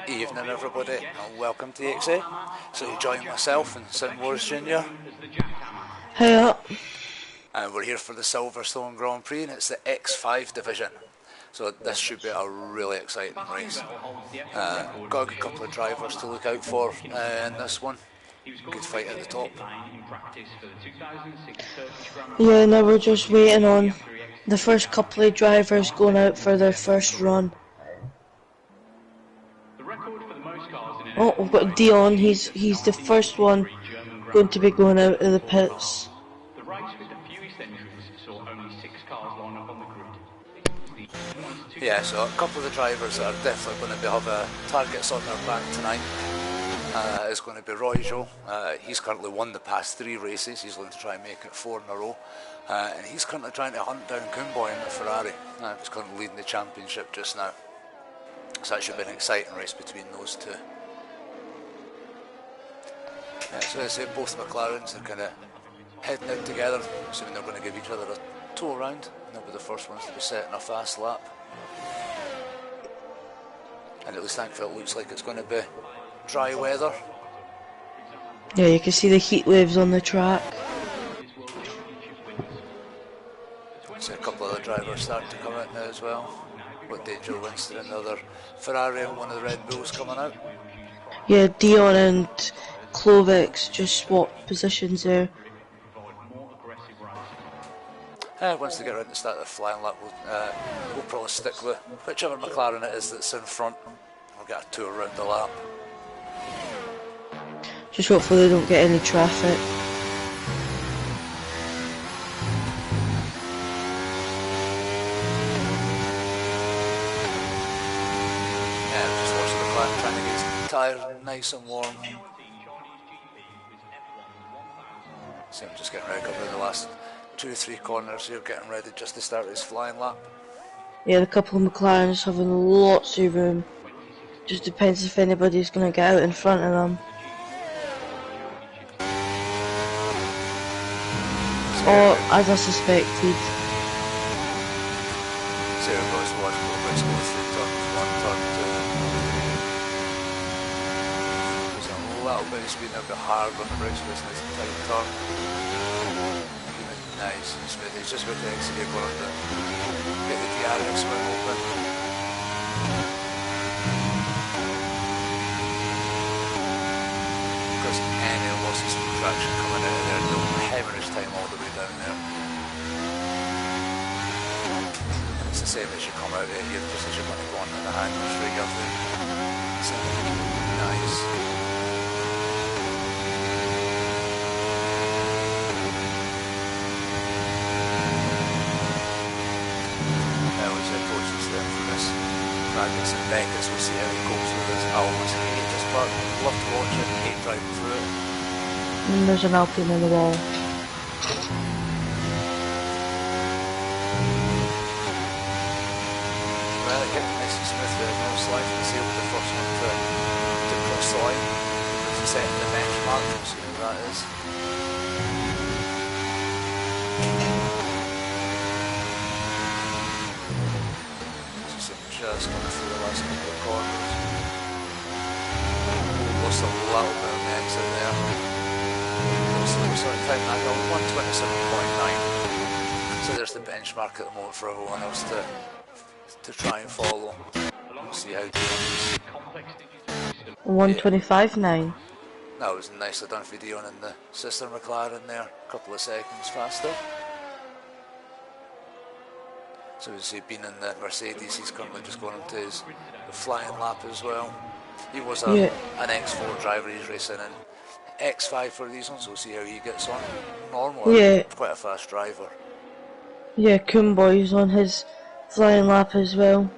Evening everybody and welcome to ExA. So you join myself and St Wars Jr. Hey up. And we're here for the Silverstone Grand Prix and it's the X5 division. So this should be a really exciting race. Got a good couple of drivers to look out for in this one. Good fight at the top. Yeah, now we're just waiting on the first couple of drivers going out for their first run. Oh, we've got Dion, he's the first one going to be going out of the pits. Yeah, so a couple of the drivers that are definitely going to have targets on their back tonight is going to be Royjo. He's currently won the past 3 races. He's going to try and make it 4 in a row. And he's currently trying to hunt down Kumboy in the Ferrari. He's currently leading the championship just now. So that should be an exciting race between those two. Yeah, so as I say, both McLarens are kind of heading out together, assuming they're going to give each other a tow around. And they'll be the first ones to be setting a fast lap. And at least thankfully it looks like it's going to be dry weather. Yeah, you can see the heat waves on the track. See a couple of the drivers starting to come out now as well. Got Danger Winston and the other Ferrari and one of the Red Bulls coming out. Yeah, Dion and Klovics just swapped positions there. Once they get around to start the flying lap, we'll probably stick with whichever McLaren it is that's in front. We'll get a tour around the lap. Just hopefully they don't get any traffic. Yeah, just watching the McLaren trying to get his tyre nice and warm. So I'm just getting ready to cover the last 2 or 3 corners here, getting ready just to start his flying lap. Yeah, the couple of McLarens having lots of room. Just depends if anybody's going to get out in front of them. Or, as I suspected. So here goes one, let's go through turns 1, turn 2. There's a little bit of speed, a bit hard on the brakes, but it's a nice and tight turn. Nice and smooth. He's just about to exit going on the get the DRS wing open. Because any losses from traction coming out of there, they'll hemorrhage time all the way down there. And it's the same as you come out of here, just as you're going to go on in the handles right up there. So, nice. Magnus and Beckers, we'll see how he goes with this. I almost hate this part, love to watch it, hate driving through it. And there's an Alpine in the wall. Well, it kept nice and smooth there, now sliding the seal with the first one to cross the line. It's setting the benchmark, we'll see who that is. Just coming through the last couple of corners. Lost a little bit of the exit there. Looks like time that got 127.9. So there's the benchmark at the moment for everyone else to try and follow. We'll see how it goes. 125.9. That was nicely done for Dion and the sister McLaren there. A couple of seconds faster. So as he's been in the Mercedes, he's currently just going into his flying lap as well. He was an X4 driver, he's racing in X5 for these ones, so we'll see how he gets on. Normally, quite a fast driver. Yeah, Kumboy's on his flying lap as well.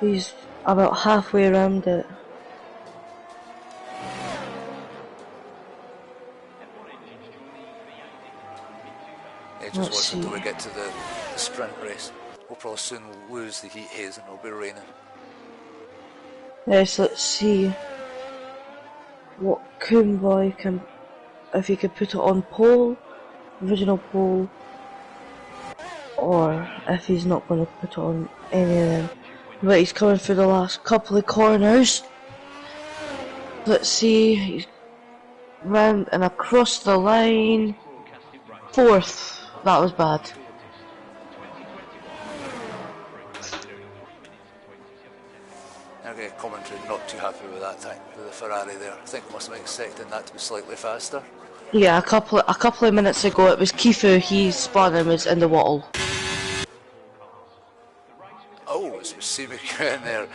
He's about halfway around it. Just watch until we get to the sprint race. We'll probably soon lose the heat haze and it'll be raining. Yes, let's see what Kumboy can, if he could put it on pole, original pole, or if he's not going to put it on any of them. But he's coming through the last couple of corners. Let's see, he's round and across the line. 4th. That was bad. Okay, commentary not too happy with that time with the Ferrari there. I think must have been expecting that to be slightly faster. Yeah, a couple of minutes ago it was Kifu, he spun and was in the wattle. Oh, it's Simic in there.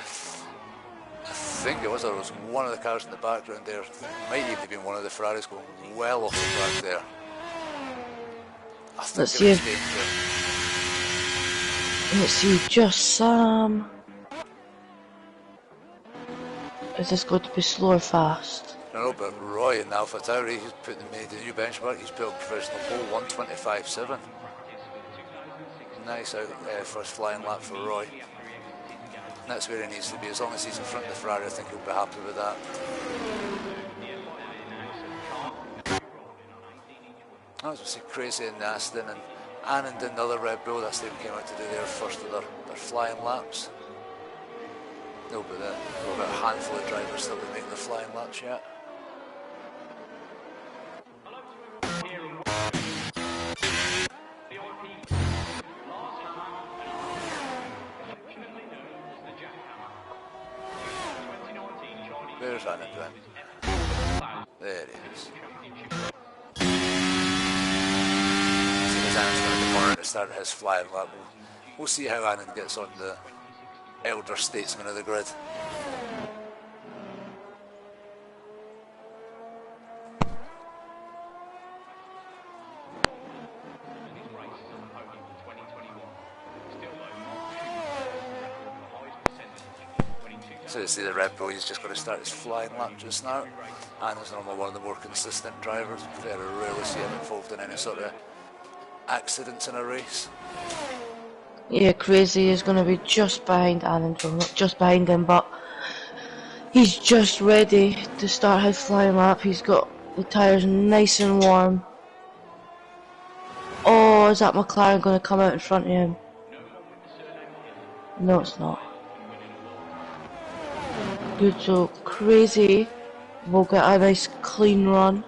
I think it was one of the cars in the background there. It might even have been one of the Ferraris going well off the track there. I think Let's it see was if, danger. let's see, just Sam. Is this going to be slow or fast? No, but Roy in the Alpha Tauri, he's made a new benchmark. He's built a professional pole, 1:25.7. Nice first flying lap for Roy. And that's where he needs to be. As long as he's in front of the Ferrari, I think he'll be happy with that. I was going to say Crazy and Aston and Anand in another Red Bull. That's them came out to do their first of their flying laps. No, but we've got a handful of drivers still to make the flying laps yet. Where's Anand then? There he is. So there's Anand's going to be more to start his flying lap. We'll see how Anand gets on the elder statesman of the grid. So you see the Red Bull, he's just going to start his flying lap just now. And he's normally one of the more consistent drivers. Very rarely see him involved in any sort of accidents in a race. Yeah, Crazy is going to be just behind Anand, well not just behind him, but he's just ready to start his flying lap. He's got the tyres nice and warm. Oh, is that McLaren going to come out in front of him? No, it's not. Good, so Crazy will get a nice clean run.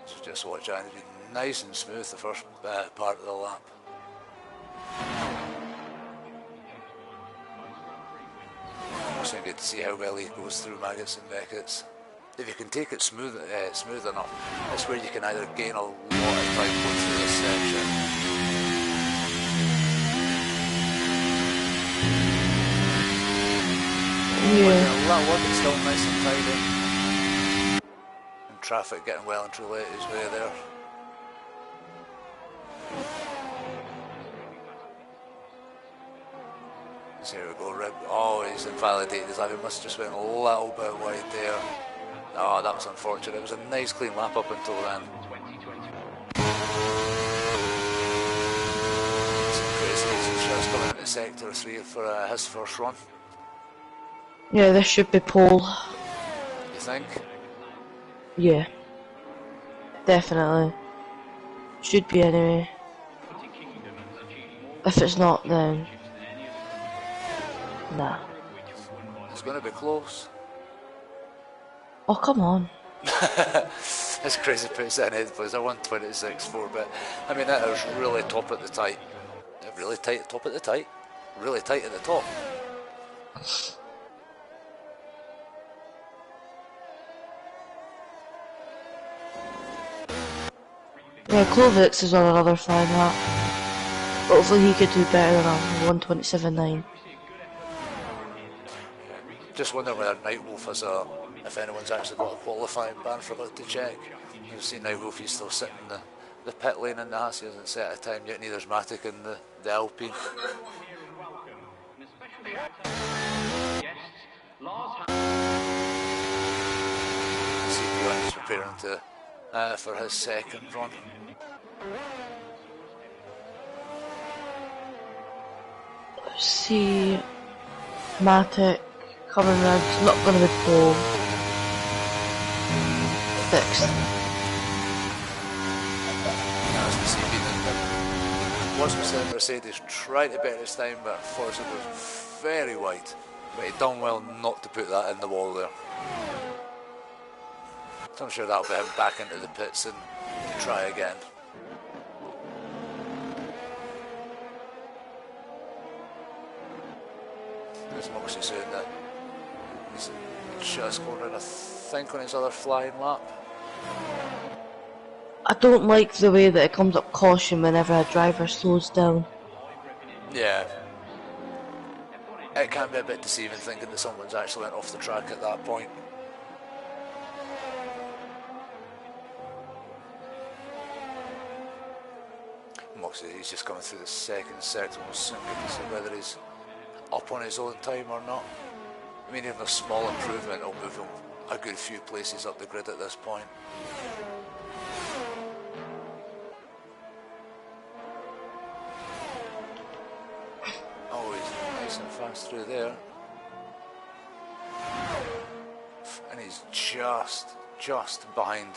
So just watch Anand be nice and smooth the first part of the lap. So good to see how well he goes through Maggots and Beckett's. If you can take it smooth enough, that's where you can either gain a lot of time going through this section. Yeah. That work is still nice and tidy. And traffic getting well and truly his way there. So here we go, Rib. Oh, he's invalidated his lap. He must have just went a little bit wide there. Oh, that was unfortunate. It was a nice clean lap up until then. He's just coming into sector 3 for his first run. Yeah, this should be pole. You think? Yeah. Definitely. Should be anyway. If it's not, then... nah. It's going to be close. Oh, come on. It's Crazy puts it in 8th place. I won 26.4, but I mean, that was really top at the tight. Really tight, top at the tight. Really tight at the top. Yeah, Kovacs is on another flying lap. Hopefully he could do better than a 1:27.9. Just wondering whether Nightwolf has if anyone's actually got a qualifying ban, forgot to check. You've seen Nightwolf, he's still sitting in the pit lane in the Haas, he hasn't set a time yet, neither's Matic in the Alpine. CP1 is preparing to for his second run. Let's see. Matic coming round. It's not going to be pole. Fixed. That's the CP then. was Mercedes trying to bet his time, but Forza was very wide. But he done well not to put that in the wall there. So I'm sure that'll be him back into the pits and try again. There's Moxie saying that he's just going in, I think, on his other flying lap. I don't like the way that it comes up caution whenever a driver slows down. Yeah. It can be a bit deceiving thinking that someone's actually went off the track at that point. Moxie, he's just coming through the second sector. We'll soon get to see whether he's up on his own time or not. I mean, even a small improvement will move him a good few places up the grid at this point. Oh, he's nice and fast through there. And he's just behind.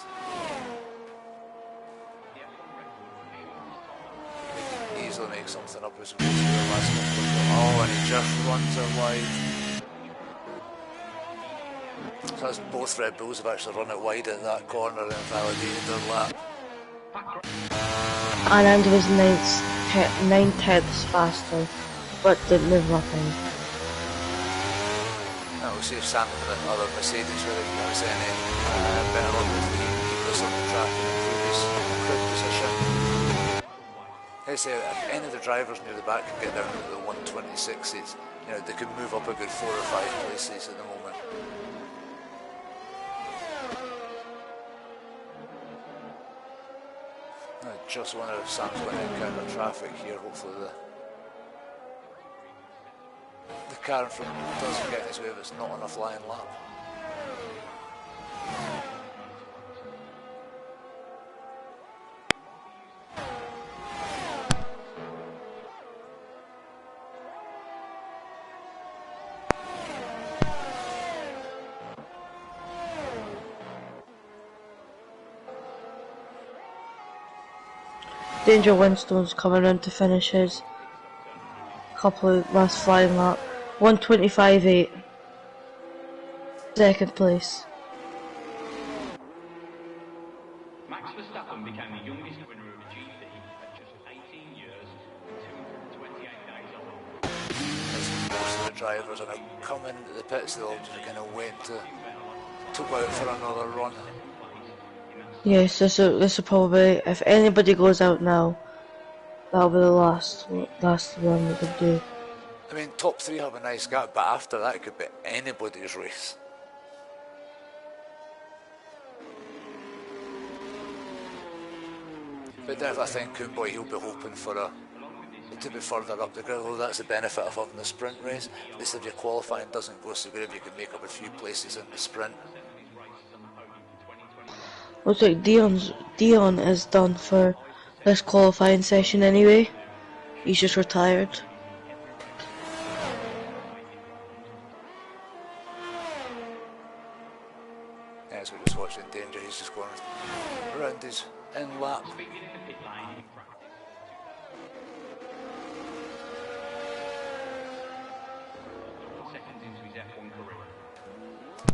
He can easily make something up as we go through the last couple. Oh, and he just runs it wide. So that's both Red Bulls have actually run it wide at that corner and validated their lap. And Andy was 9/10 faster, but didn't move nothing. Now we'll see if Sam and the other Mercedes really has any better luck with the keepers on the track in the previous grid position. I say if any of the drivers near the back can get down to the 126s, you know, they could move up a good 4 or 5 places at the moment. I just wonder if Sam's going to encounter traffic here. Hopefully the car in front doesn't get in his way if it's not on a flying lap. Danger Winstone's coming round to finish his couple of last flying lap. 1:25.8. Second place. Max Verstappen became the youngest winner of a GP at just 18 years and 228 days old. As most of the drivers are coming into the pits, they'll just kind of wait to go out for another run. Yes, this will probably, if anybody goes out now, that'll be the last run that they do. I mean, top 3 have a nice gap, but after that it could be anybody's race. But then I think Coonboy, he'll be hoping for to be further up the grid, although that's the benefit of having the sprint race. At least if your qualifying doesn't go so good, if you can make up a few places in the sprint. Looks like Dion is done for this qualifying session anyway. He's just retired. Yeah, so we're just watching Danger, he's just going around his in lap.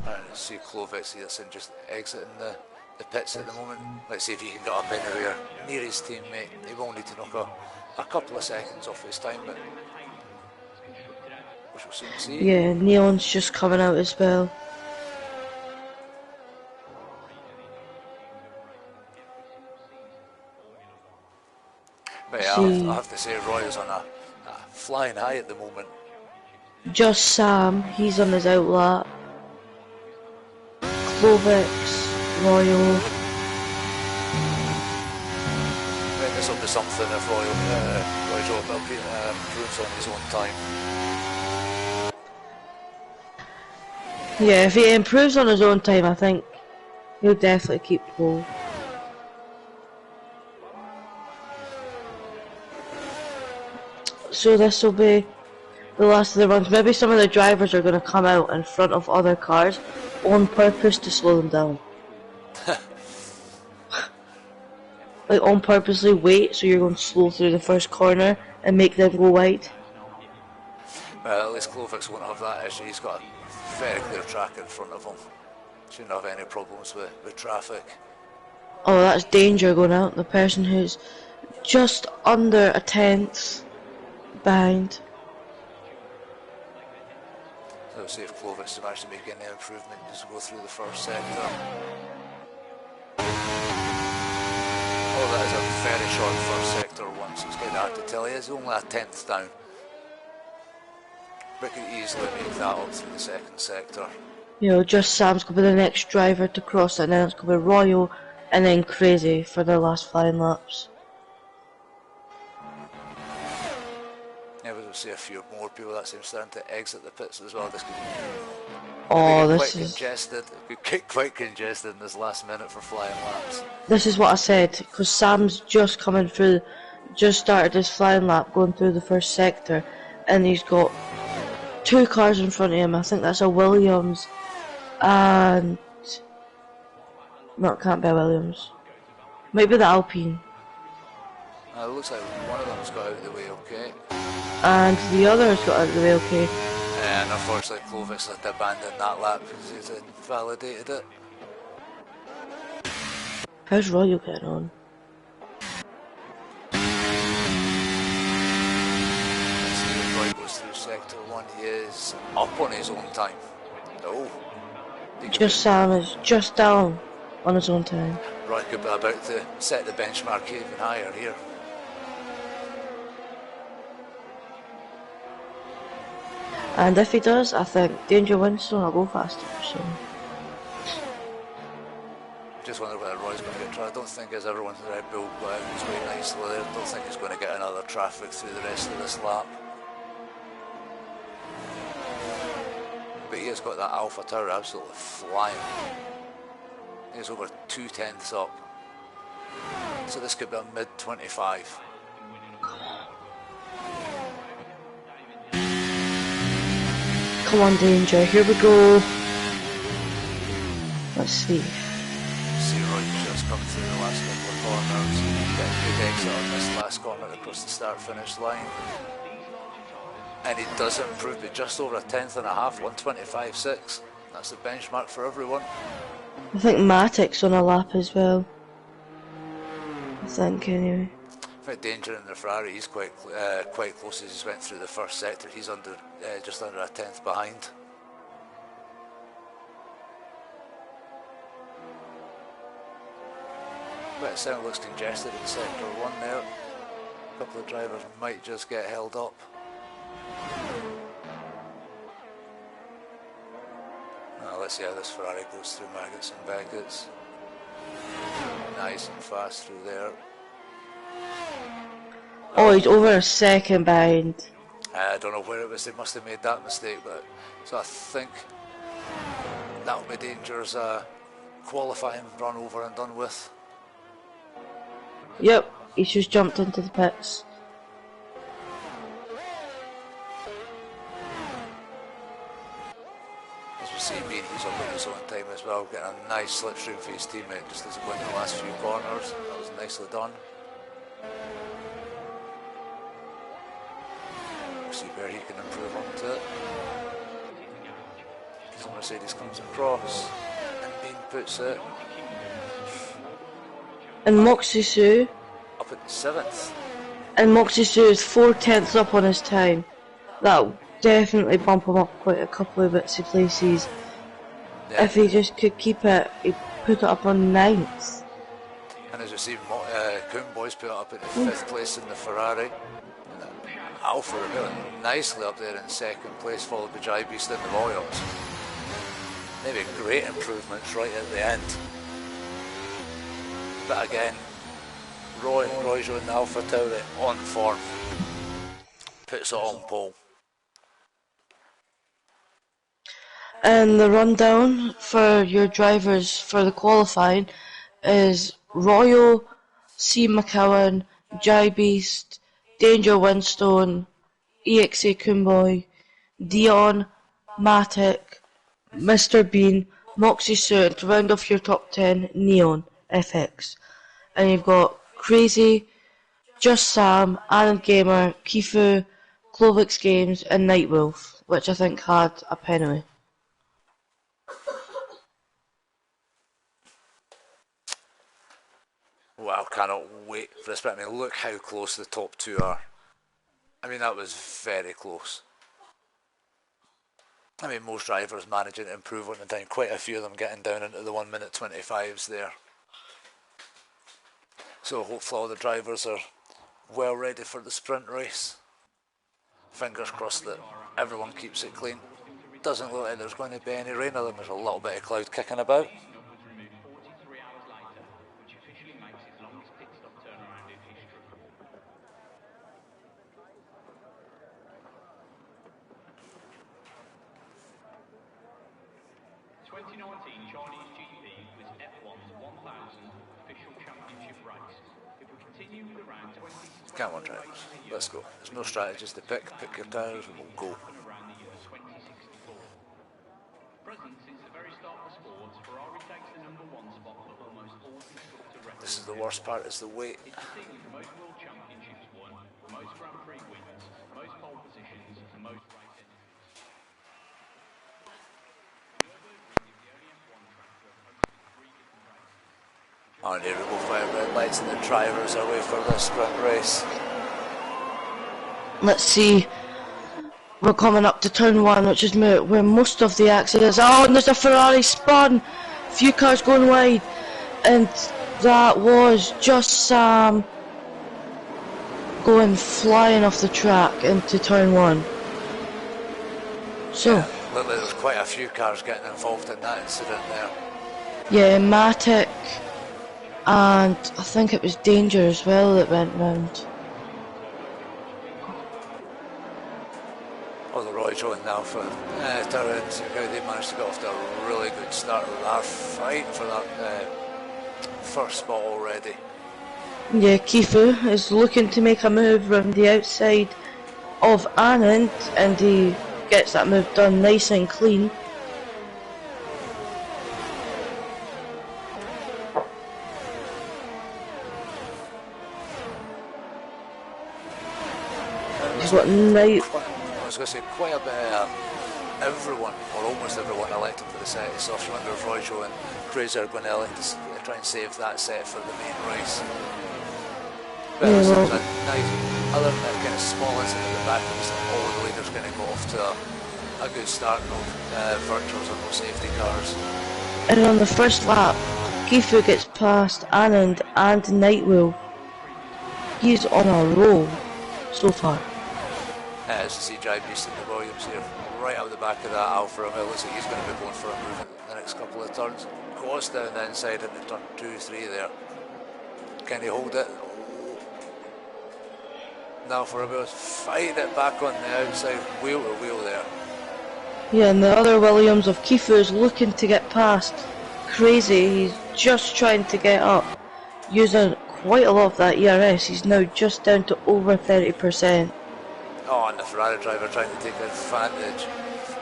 And see Clovis, he's just exiting the pits at the moment. Let's see if he can get up anywhere near his teammate. He will need to knock a couple of seconds off his time, but we shall soon see. Yeah, Neon's just coming out as well. But yeah, I have to say Roy is on a flying high at the moment. Just Sam, he's on his outlap. Clovix, Royal. But this will be something if Roy improves on his own time. Yeah, if he improves on his own time, I think he'll definitely keep pole. So this will be the last of the runs. Maybe some of the drivers are going to come out in front of other cars on purpose to slow them down. like on purposely wait so you're going slow through the first corner and make them go wide. Well, at least Klovic won't have that issue. He's got a very clear track in front of him. Shouldn't have any problems with traffic. Oh, that's danger going out. The person who's just under a tenth behind. So we'll see if Klovic managed to make any improvement as we go through the first sector. Oh, that is a very short first sector once. It's kind of hard to tell. He is only a tenth down. But could easily make that up through the second sector. You know, just Sam's going to be the next driver to cross it, and then it's going to be Royal and then Crazy for the last flying laps. Yeah, we'll see a few more people that seem starting to exit the pits as well. This could get quite congested in this last minute for flying laps. This is what I said, because Sam's just coming through, just started his flying lap going through the first sector, and he's got 2 cars in front of him. I think that's a Williams and... no, it can't be a Williams. Might be the Alpine. It looks like one of them's got out of the way okay. And the other's got out of the way okay. And unfortunately Klovic had to abandon that lap because he's invalidated it. How's Royal getting on? Let's see if Roy goes through sector 1. He is up on his own time. Oh. Just Sam is just down on his own time. Roy could be about to set the benchmark even higher here. And if he does, I think Danger Winston will go faster, so... Just wonder whether Roy's going to get tried. I don't think as everyone's in Red Bull got out and he's quite nicely there. I don't think he's going to get another traffic through the rest of this lap. But he has got that Alpha Tower absolutely flying. He's over 2/10 up. So this could be a mid-25. Come on, Danger, here we go. Let's see. See Roy just come through the last couple of corners. Get a good exit on this last corner across the start-finish line. And he does improve by just over a tenth and a half, 125.6. That's the benchmark for everyone. I think Matic's on a lap as well. I think, anyway. I think Danger in the Ferrari, he's quite close as he went through the first sector. He's under just under a tenth behind. But it certainly looks congested in sector 1 there. A couple of drivers might just get held up. Now let's see how this Ferrari goes through Maggots and Beckett's. Nice and fast through there. Oh, he's over a second behind. I don't know where it was, they must have made that mistake, but so I think that'll be Danger's qualifying run over and done with. Yep, he's just jumped into the pits. As we see, he's up in his own time as well, getting a nice slipstream for his teammate just as he went in the last few corners. That was nicely done. See where he can improve onto it. As Mercedes comes across and Bean puts it And Moxie Sue. up at the 7th. And Moxie Sue is 4/10 up on his time. That'll definitely bump him up quite a couple of bits of places. Yeah. If he just could keep it, he'd put it up on 9th. And as you see, Coon Boys put it up at the 5th place in the Ferrari. Alpha Romeo nicely up there in 2nd place, followed by Jai Beast in the Williams. Maybe great improvements right at the end. But again, Roy's on the Alpha Tauri on form. Puts it on pole. And the rundown for your drivers for the qualifying is Royal, C. McCowan, Jai Beast, Danger Winstone, ExA Coomboy, Dion, Matic, Mr. Bean, Moxie Sue, to round off your top 10, Neon, FX. And you've got Crazy, Just Sam, Aaron Gamer, Kifu, Clovix Games, and Nightwolf, which I think had a penalty. Well, I cannot wait for this bit. I mean, look how close the top two are. I mean, that was very close. I mean, most drivers managing to improve on the time. Quite a few of them getting down into the 1 minute 25s there. So hopefully all the drivers are well ready for the sprint race. Fingers crossed that everyone keeps it clean. Doesn't look like there's going to be any rain, other than there's a little bit of cloud kicking about. 2019 Chinese GP was F1's 1000th official championship race. If we continue with around 20 to 20 Come on, drivers, let's go. There's no strategies to pick your tires and we'll go. around the year 2064. Present since the very start of the sport, Ferrari takes the #1 spot for almost all constructor records. This is the worst part, is the wait. It's the team with most world championships won, most Grand Prix wins, most pole positions, and most race entries. And here we go, fire red lights and the drivers are away for this sprint race. Let's see. We're coming up to turn 1, which is where most of the accidents are. Oh, and there's a Ferrari spun. Few cars going wide. And that was Just Sam going flying off the track into turn 1. So. Yeah, look like there's quite a few cars getting involved in that incident there. Yeah, Matic. And I think it was Danger as well that went round. Oh, the Roy joined now for Turrins. They managed to get off to a really good start. They are fighting for that first spot already. Yeah, Kifu is looking to make a move from the outside of Anand, and he gets that move done nice and clean. He's got night. I was going to say quite a bit of everyone, or almost everyone, elected for the set. So if you wonder if Royjo and Crazy are going to elect to try and save that set for the main race. But Yeah, it was well, a nice, other than that kind of small incident at the back, it was like all the leaders going to go off to a good start. No virtuals or no safety cars. and on the first lap, Kifu gets past Anand and Nightwheel. He's on a roll so far. As you see Jai Beast and the Williams here, right out the back of that Alfa Romeo. Looks like he's going to be going for a move in the next couple of turns. Goes down the inside into turn 2, 3 there. Can he hold it? Now for Romeo's fighting it back on the outside, wheel to wheel there. Yeah, and the other Williams of Kifu is looking to get past Crazy. He's just trying to get up, using quite a lot of that ERS. He's now just down to over 30%. Oh, and the Ferrari driver trying to take advantage.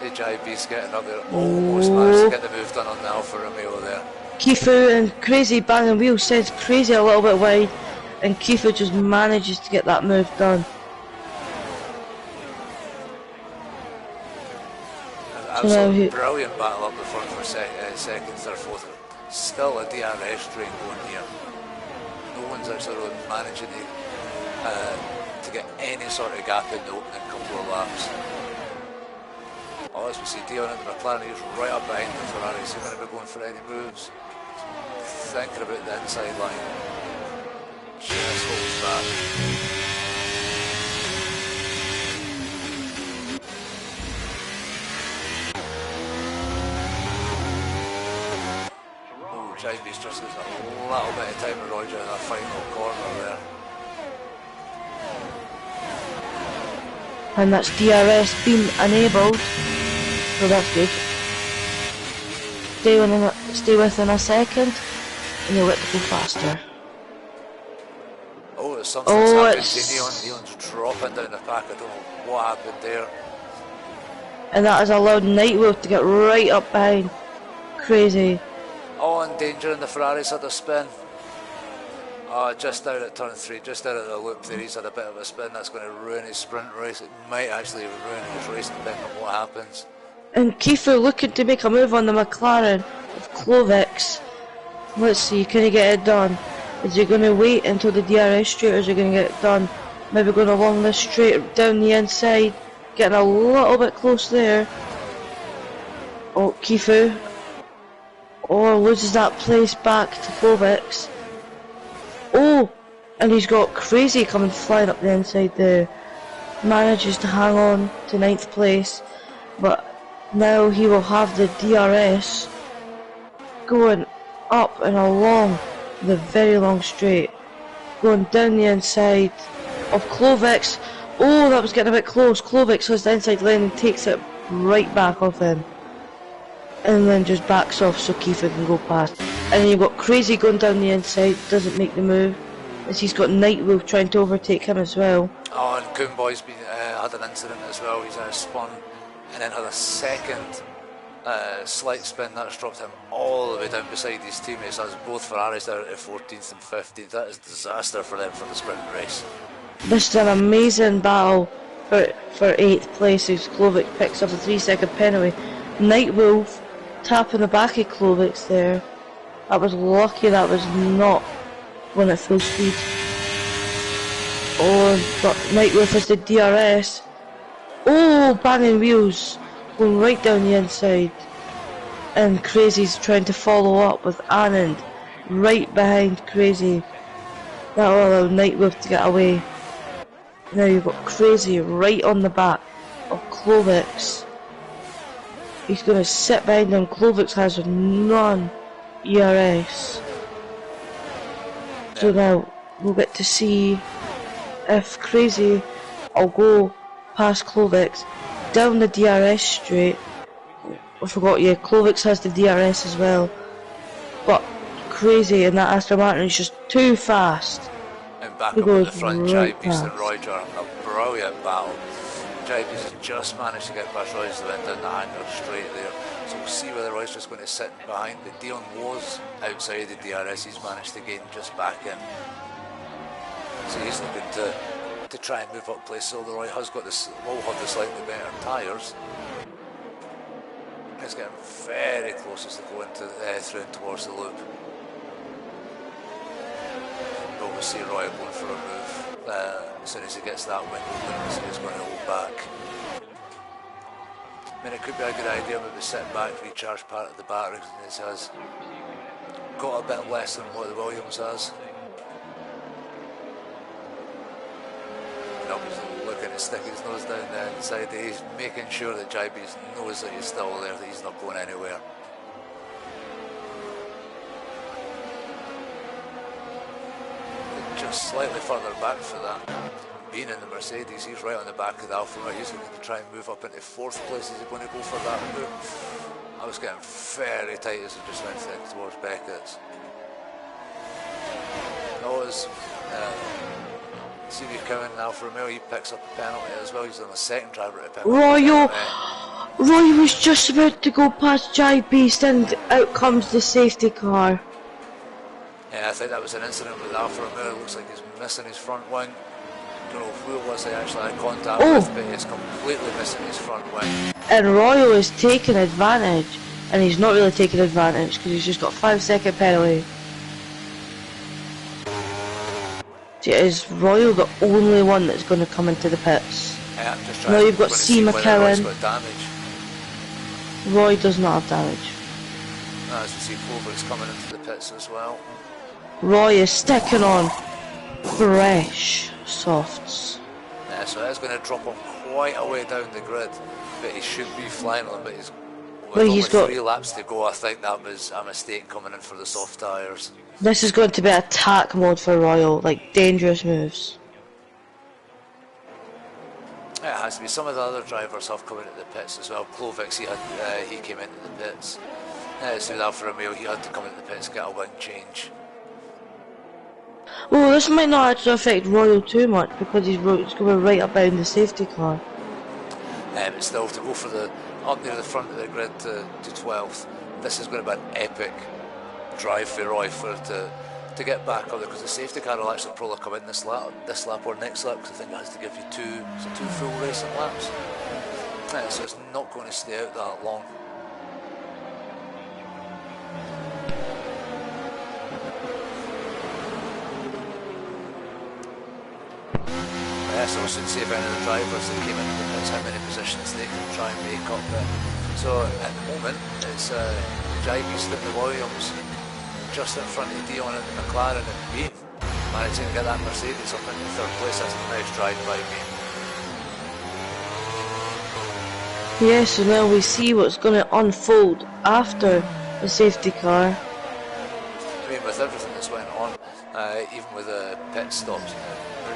HIB's getting up there, almost managed to get the move done on the Alfa Romeo there. Kifu and Crazy banging wheels, sends Crazy a little bit wide, and Kifu just manages to get that move done. Absolutely brilliant battle up the front for second, third, fourth. Still a DRS train going here. No one's actually really managing to get any sort of gap in the opening couple of laps. Oh, as we see Dion and the McLaren, he's right up behind the Ferrari. Is he going to be going for any moves? Thinking about the inside line. Just holds back. Oh, Jaime's just losing a little bit of time with Roger in that final corner there. And that's DRS being enabled, so that's good. Stay within a second, and you'll get to go faster. Oh, there's something that's happened to Neon. Neon's dropping down the pack. I don't know what happened there. And that has allowed Nightwolf to get right up behind Crazy. Oh, and Danger and the Ferraris had a spin. Oh, just out at turn 3, just out of the loop there, he's had a bit of a spin. That's going to ruin his sprint race. It might actually ruin his race depending on what happens. And Kiefer looking to make a move on the McLaren of Klovics. Let's see, can he get it done? Is he going to wait until the DRS straight, or is he going to get it done? Maybe going along this straight, down the inside, getting a little bit close there. Oh, Kiefer. Oh, loses that place back to Klovics. Oh, and he's got Crazy coming flying up the inside there. Manages to hang on to 9th place, but now he will have the DRS going up and along the very long straight, going down the inside of Klovics. Oh, that was getting a bit close. Klovics has the inside lane and takes it right back off him, and then just backs off so Kiefer can go past. And then you've got Crazy going down the inside, doesn't make the move, as he's got Nightwolf trying to overtake him as well. Oh, and Coonboy's been, had an incident as well. He's spun and then had a second slight spin that's dropped him all the way down beside his teammates. That's both Ferraris down at 14th and 15th. That is a disaster for them for the sprint race. This is an amazing battle for 8th place as Klovic picks up a 3-second penalty. Nightwolf tapping the back of Klovics there. That was lucky that was not going at full speed. Oh, but Nightwolf has the DRS. Oh, banging wheels, going right down the inside. And Crazy's trying to follow up with Anand right behind Crazy. That will allow Nightwolf to get away. Now you've got Crazy right on the back of Klovics. He's going to sit behind him. Klovics has none ERS. So now we'll get to see if Crazy will go past Klovics down the DRS straight. I forgot, yeah, Klovics has the DRS as well, but Crazy in that Aston Martin is just too fast. And back He up at the goes front, right Jaibees and past. Roger, a brilliant battle. Jaibees has just managed to get past Royce the win down the hanger straight there. So we'll see whether Royce is going to sit behind. But Dion was outside the DRS, he's managed to gain just back in. So he's looking to try and move up places, although Roy has got this, will have the slightly better tyres. It's getting very close as they go into through towards the loop. But we'll see Roy going for a move as soon as he gets that window open. So he's going to hold back. I mean, it could be a good idea maybe sit back, recharge part of the battery, because he has got a bit less than what the Williams has. And obviously looking to stick his nose down the inside, he's making sure that Jaibees knows that he's still there, that he's not going anywhere. Just slightly further back for that. Being in the Mercedes, he's right on the back of the Alfa Romeo. He's looking to try and move up into 4th place. Is he going to go for that move? I was getting very tight as I just went towards Beckett's. Noah's CV Cowan and Alfa Romeo, he picks up a penalty as well. He's on the second driver to pick up Roy was just about to go past Jaibees, and out comes the safety car. Yeah, I think that was an incident with Alfa Romeo. It looks like he's missing his front wing. I don't know who it was they actually had contact with, but he's completely missing his front wing. And Royal is taking advantage, and he's not really taking advantage because he's just got a 5-second penalty. Is Royal the only one that's going to come into the pits? Yeah, I'm just Now you've got to C. see whether Roy's McKellen. got damage. Roy does not have damage. As we see Clover's coming into the pits as well. Roy is sticking on fresh softs. Yeah, so that's going to drop him quite a way down the grid, but he should be flying on. But with only 3 laps to go, I think that was a mistake coming in for the soft tyres. This is going to be attack mode for Royal, like dangerous moves. Yeah, it has to be. Some of the other drivers have come into the pits as well. Klovics, he came into the pits. So with Alfa Romeo, he had to come into the pits, get a wing change. Well, this might not actually affect Royal too much because he's going right up behind the safety car. But still, to go for the up near the front of the grid to 12th, this is going to be an epic drive for Roy for to to get back up there, because the safety car will actually probably come in this lap or next lap, because I think it has to give you two full racing laps. Yeah, so it's not going to stay out that long. Yeah, so we'll soon see if any of the drivers that came into the pits, how many positions they can try and make up there. So at the moment, it's JB the Williams just in front of Dion and the McLaren, and Beam managing to get that Mercedes up into third place. That's a nice drive by Beam. Yeah, so now we see what's going to unfold after the safety car. I mean, with everything that's went on, even with the pit stops,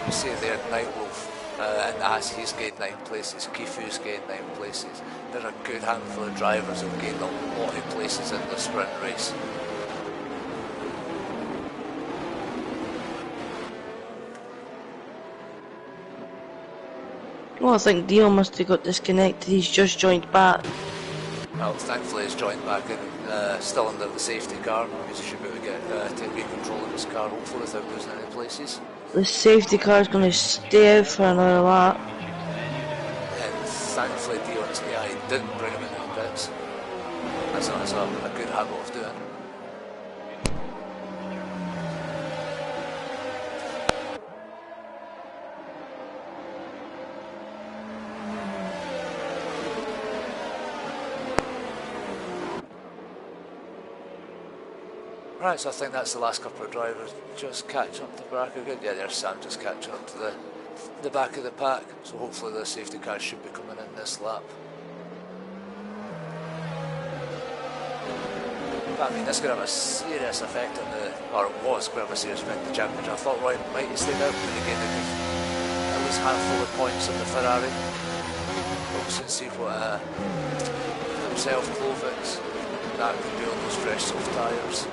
you see there, Nightwolf and As, he's gained 9 places, Kifu's gained 9 places. There's a good handful of drivers who've gained a lot of places in the sprint race. Well, I think Dion must have got disconnected. He's just joined back. Well, thankfully he's joined back in, still under the safety car, because he should be able to get take control of his car, hopefully without losing any places. The safety car is going to stay out for another lap. And thankfully Dion's AI didn't bring him into the pits. That's a good habit of doing. Right, so I think that's the last couple of drivers just catch up to the back again. Yeah, there's Sam just catching up to the back of the pack. So hopefully the safety car should be coming in this lap. But I mean, this could have a serious effect on or it was going to have a serious effect on the championship. I thought Roy might have stayed out, but again, they could at least handful of points on the Ferrari. We'll see what himself, Clovix, that can do on those fresh soft tyres.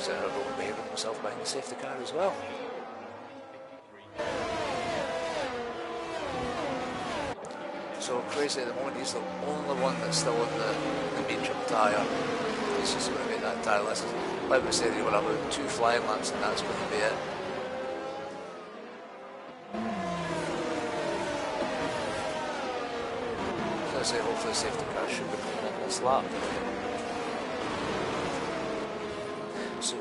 I will behave myself behind the safety car as well. So Crazy at the moment, he's the only one that's still on the medium tyre. He's just going to make that tyre list. Like we said, he will have about 2 flying laps and that's going to be it. So I say hopefully the safety car should be coming in this lap. So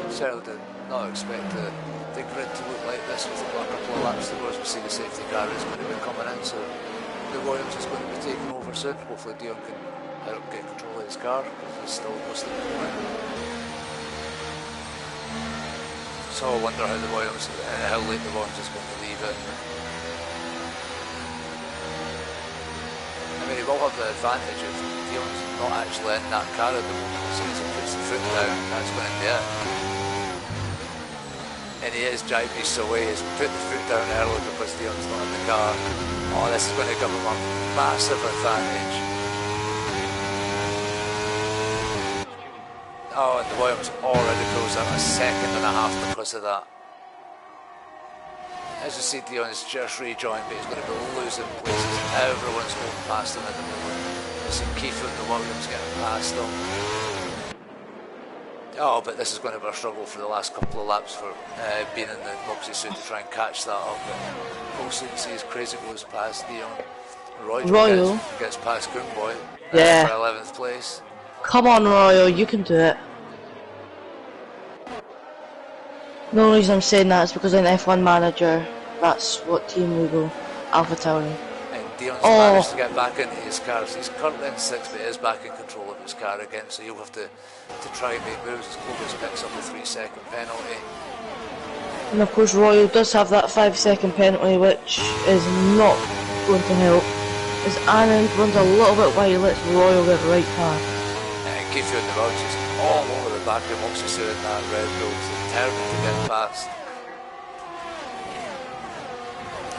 certainly did not expect the grid to look like this with a couple of laps to go, as we see the safety car is going to be coming in, so the Williams is going to be taking over soon. Hopefully Dion can help get control of his car, because he's still mostly going. So I wonder how how late the Williams is going to leave it. I mean, he will have the advantage if Dion's not actually in that car at the moment. As soon as he puts the foot down, that's going to be it. And he is JB, so he's put the foot down early because Dion's not in the car. Oh, this is going to give him a massive advantage. Oh, and the Williams already goes out a second and a half because of that. As you see, Dion is just rejoined, but he's going to be losing places. Everyone's going past him at the moment. You see Keith and the Williams getting past him. Oh, but this is going to be a struggle for the last couple of laps for being in the boxy suit to try and catch that up. But also you can see as Crazy goes past Dion. Royal gets past Goonboy for 11th place. Come on, Royal, you can do it. The only reason I'm saying that is because in F1 Manager, that's what team we go. AlphaTauri. And Dion's managed to get back into his car. So he's currently in 6th, but he is back in control of his car again. So you'll have to try and make moves as Clovis picks up a 3-second penalty. And of course, Royal does have that 5-second penalty, which is not going to help. As Anand runs a little bit wide, lets Royal get the right path. And Keith and the Rods is all over the back of Moxie in that Red Bull. He's determined to get past.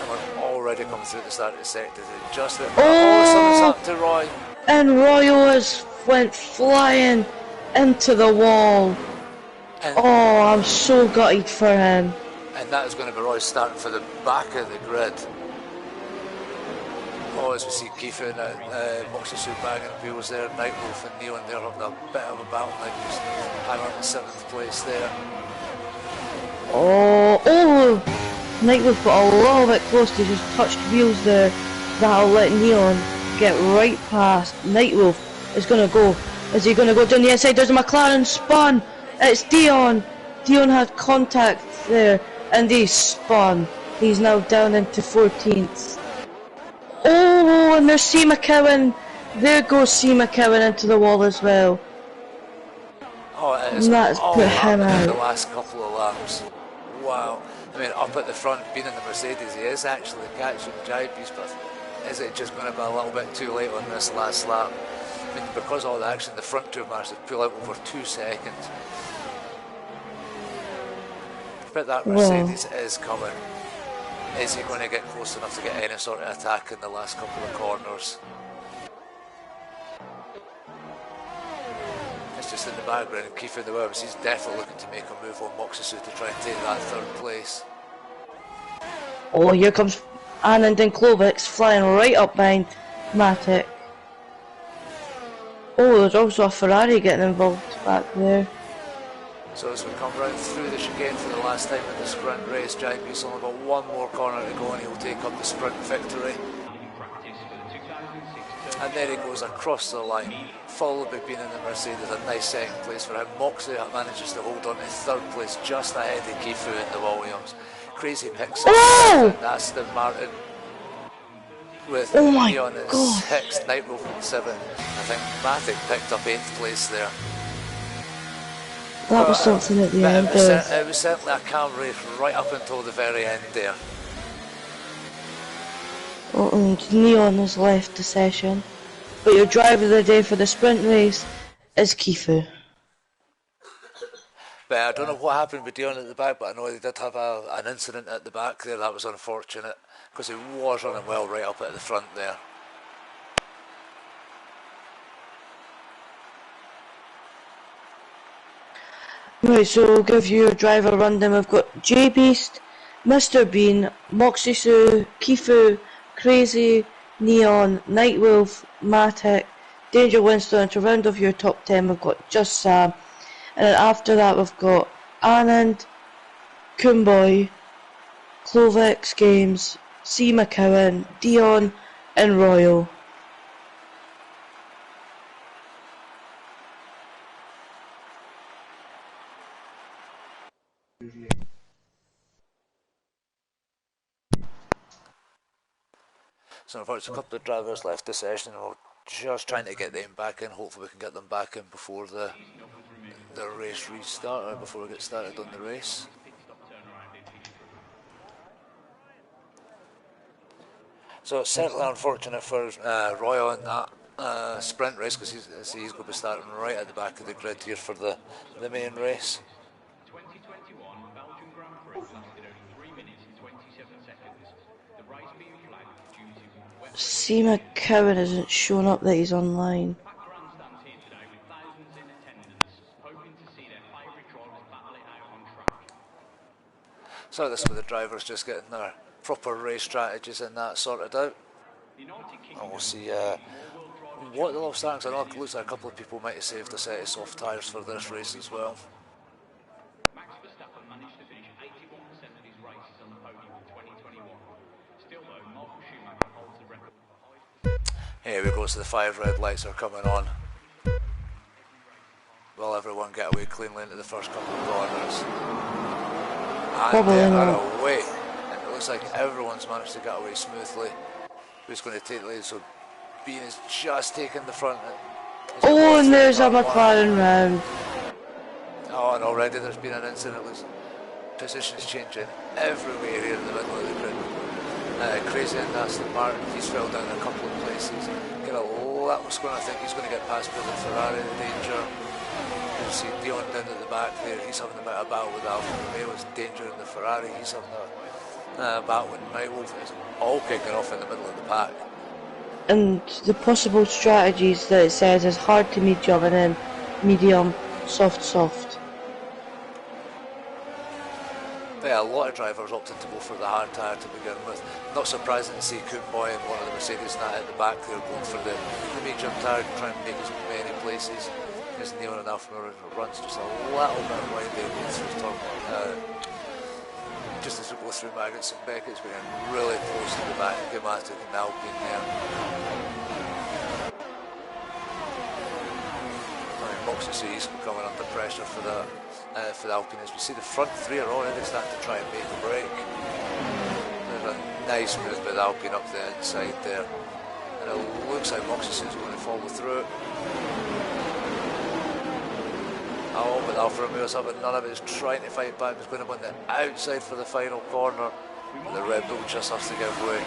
And we're already coming through the start of the sector. Just at Oh! something's happened to Roy. And Royal went flying into the wall. And, Oh, I'm so gutted for him. and that is going to be Roy starting for the back of the grid. Oh, as we see Keith and Moxie Sue banging wheels there, Nightwolf and Neon, they're having a bit of a battle. Nightwolf's hanging on in 7th place there. Oh, Nightwolf got a little bit close to just touched wheels there. That'll let Neon get right past. Nightwolf is going to go. Is he going to go down the inside? There's a McLaren spun. It's Dion. Dion had contact there and he spun. He's now down into 14th. Oh, and there's C. McCowan. There goes C. McCowan into the wall as well. Oh, it is And that's all put him happening in the out. last couple of laps. Wow. I mean, up at the front, being in the Mercedes, he is actually catching Jaipies, but is it just going to be a little bit too late on this last lap? I mean, because of all the action, the front two managed to pull out over 2 seconds. But that Mercedes is coming. Is he going to get close enough to get any sort of attack in the last couple of corners? It's just in the background, and Keith in the Williams, he's definitely looking to make a move on Moxie to try and take that 3rd place. Oh, here comes Anand and Klovics flying right up behind Matic. Oh, there's also a Ferrari getting involved back there. So as we come round through the chicane for the last time in the sprint race, JP's only got one more corner to go and he'll take up the sprint victory. And there he goes across the line, followed by being in the Mercedes, a nice 2nd place for him. Moxie manages to hold on to 3rd place just ahead of Kifu in the Williams. Crazy picks up Aston Martin with Neon in 6th, Nightwolf in 7th. I think Matic picked up 8th place there. That was something at the end there. It was certainly a calm race right up until the very end there. Oh, and Neon has left the session. But your driver of the day for the sprint race is Kifu. But I don't know what happened with Dion at the back, but I know they did have an incident at the back there. That was unfortunate because he was running well right up at the front there. Right, so we'll give you a driver rundown. We've got J Beast, Mr. Bean, Moxie Sue, Kifu, Crazy, Neon, Nightwolf, Matic, Danger Winston, and to round off your top 10 we've got Just Sam. And then after that we've got Anand, Kumboy, Klovex Games, C. McCowan, Dion, and Royal. So unfortunately, a couple of drivers left the session, and we're just trying to get them back in. Hopefully we can get them back in before the race restart, or before we get started on the race. So it's certainly unfortunate for Royal in that sprint race, because he's going to be starting right at the back of the grid here for the main race. 2021 Belgian Grand Prix lasted only 3 minutes and 27 seconds. The race being flagged due to C. McCowan hasn't shown up that he's online. packed grandstands here today with thousands in attendance, hoping to see their favourite drivers battle it out on track. So this is where the drivers just getting their proper race strategies and that sorted out. And we'll see what they'll have starting. I know it looks like a couple of people might have saved a set of soft tyres for this race as well. Max Verstappen managed to finish 81% of his races on the podium in 2021. Still though, Michael Schumacher holds the record for the highest. Here we go, so the 5 red lights are coming on. Will everyone get away cleanly into the first couple of corners? And they are away. And it looks like everyone's managed to get away smoothly. Who's going to take the lead? So Bean is just taking the front. Oh, and there's a McLaren round. Oh, and already there's been an incident. Positions changing everywhere here in the middle of the grid. Crazy and Aston Martin, he's fell down a couple of places. Get a little score, I think he's going to get past with the Ferrari in danger. You see Dion down at the back there, he's having a bit of battle with Alfa Romeo. It's danger in the Ferrari, he's having battling Night Wolf. It's all kicking off in the middle of the pack. And the possible strategies that it says is hard to medium and then medium, soft, soft. But yeah, a lot of drivers opted to go for the hard tyre to begin with. Not surprising to see Coonboy and one of the Mercedes and that at the back there going for the medium tyre to try and make as many places. As Neil and Alfa Romeo runs just a little bit wide there going through turn. Just as we go through Magnussen, Beckett's been really close to the back of Gematic and Alpine there. I mean, Moxie sees coming under pressure for the Alpine. As we see the front three are already starting to try and make a break. There's a nice move with Alpine up the inside there. And it looks like Moxie is going to follow through. Oh, but Alfa Romeo's up and none of it is trying to fight back. He's going to win the outside for the final corner. And the Red Bull just has to give way.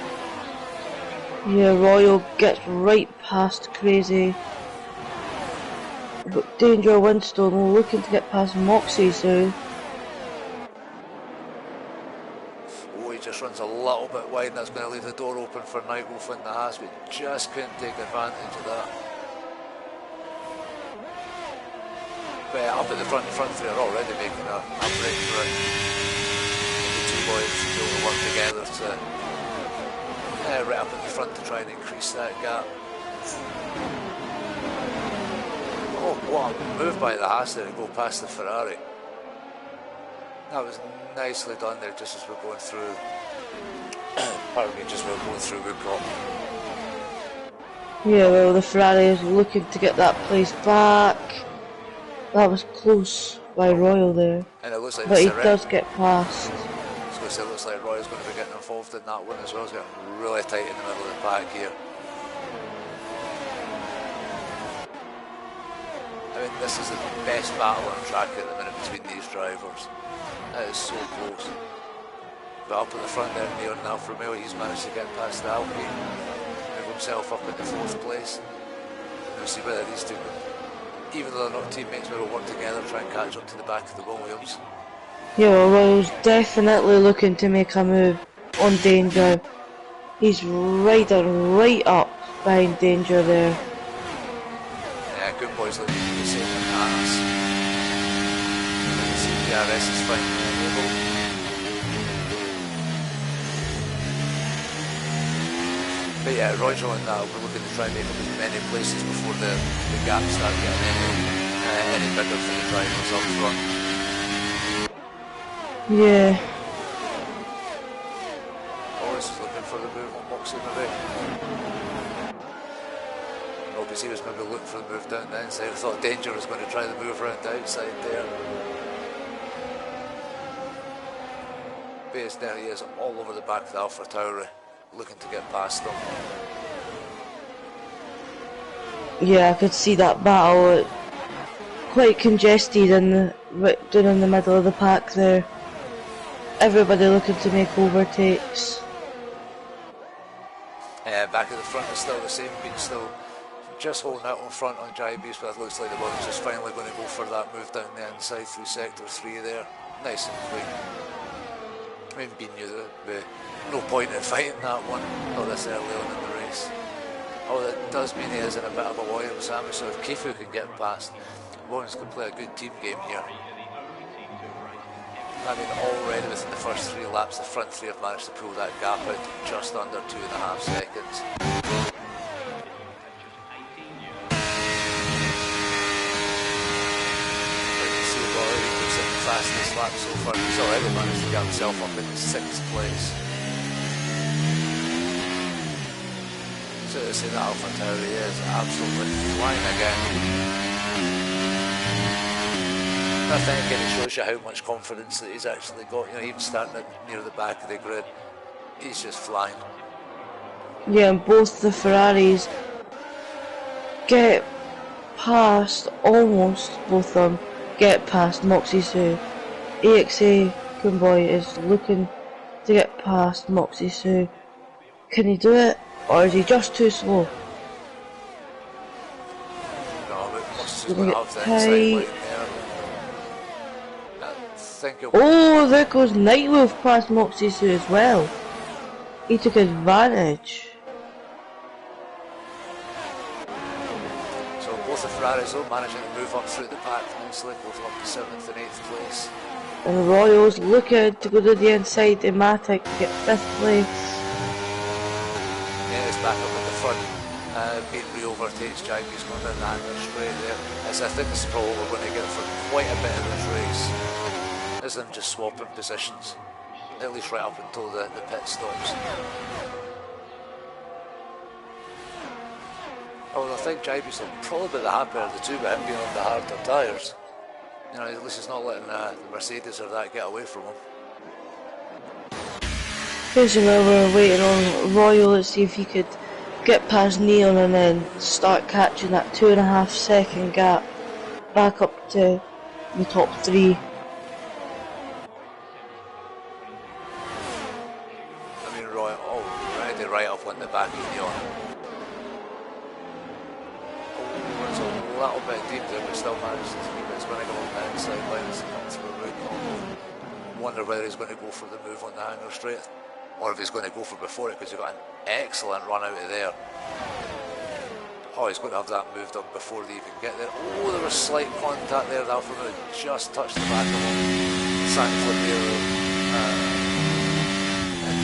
Yeah, Royal gets right past Crazy. But Danger Windstone looking to get past Moxie, so... Oh, he just runs a little bit wide and that's going to leave the door open for Night Wolf in the Haas, but just couldn't take advantage of that. But up at the front three are already making a break for it. The two boys will work together to right up at the front to try and increase that gap. Oh, what a move by the Haas there to go past the Ferrari. That was nicely done there just as we're going through. Pardon me, just as we're going through Woodcock. Yeah, well, the Ferrari is looking to get that place back. That was close by Royal there. And it looks like but he does get past. So it looks like Roy's going to be getting involved in that one as well. He's getting really tight in the middle of the pack here. I mean, this is the best battle on track at the minute between these drivers. It is so close. But up at the front there, Neil and Alfa Romeo, he's managed to get past the Alpine, move himself up into 4th place. And we'll see whether these two, even though they're not teammates, will work together, try and catch up to the back of the Williams. Yeah, well, Royal's definitely looking to make a move on Danger. He's riding right up behind Danger there. Yeah, good boys looking to be safe in the Haas. CPRS is finding the level. But yeah, Royal and that we're looking to try and make up as many places before the gaps start getting any bigger for the drivers up front. Yeah. Morris is looking for the move on Moxie maybe. No, because he was maybe looking for the move down the inside. I thought Danger was going to try the move around the outside there. But there he is all over the back of the Alpha Tauri, looking to get past them. Yeah, I could see that battle. Quite congested in the right down in the middle of the pack there. Everybody looking to make overtakes. Back at the front is still the same, being still just holding out on front on JB's, but it looks like the one's just finally going to go for that move down the inside through sector 3 there. Nice and clean. I mean, being you, there'd be no point in fighting that one, not this early on in the race. All that does mean he is in a bit of a Williams sandwich, so if Kifu can get past, Williams can play a good team game here. I mean, already within the first 3 laps, the front 3 have managed to pull that gap out to just under 2.5 seconds. Fastest lap so far. He's already managed to get himself up into 6th place. So to say that Alpha Tauri is absolutely flying again. I think it shows you how much confidence that he's actually got. You know, even starting near the back of the grid, he's just flying. Yeah, and both the Ferraris get past, almost both of them get past Moxie Sue. ExA Convoy is looking to get past Moxie Sue. Can he do it, or is he just too slow? No, but Moxie's going to have the inside line there. think it. Oh, there goes Nightwolf past Moxie Sue as well. He took advantage. So both the Ferraris though managing to move up through the pack nicely, both up to 7th and 8th place. And Royals looking to go to the inside to Matic to get 5th place. Yeah, it's back up at the front. Being re-overtakes Jaggy's going down the hangar straight there. As I think this is probably going to get for quite a bit of this race. Is them just swapping positions. At least right up until the pit stops. Although I think Jaggy's probably a bit the happier of the two with him being on the harder tyres. You know, at least he's not letting the Mercedes or that get away from him. Basically, we're waiting on Royal to see if he could get past Neon and then start catching that 2.5 second gap back up to the top 3. I mean, Roy already right up on the back of Neon. Oh, it's a little bit deep there, but still managed to keep it. It's going to go on the inside line as he comes through the route. Wonder whether he's going to go for the move on the hanger straight, or if he's going to go for before it, because he's got an excellent run out of there. Oh, he's going to have that moved up before they even get there. Oh, there was slight contact there. The Alfa Romeo just touched the back of him. Thankfully,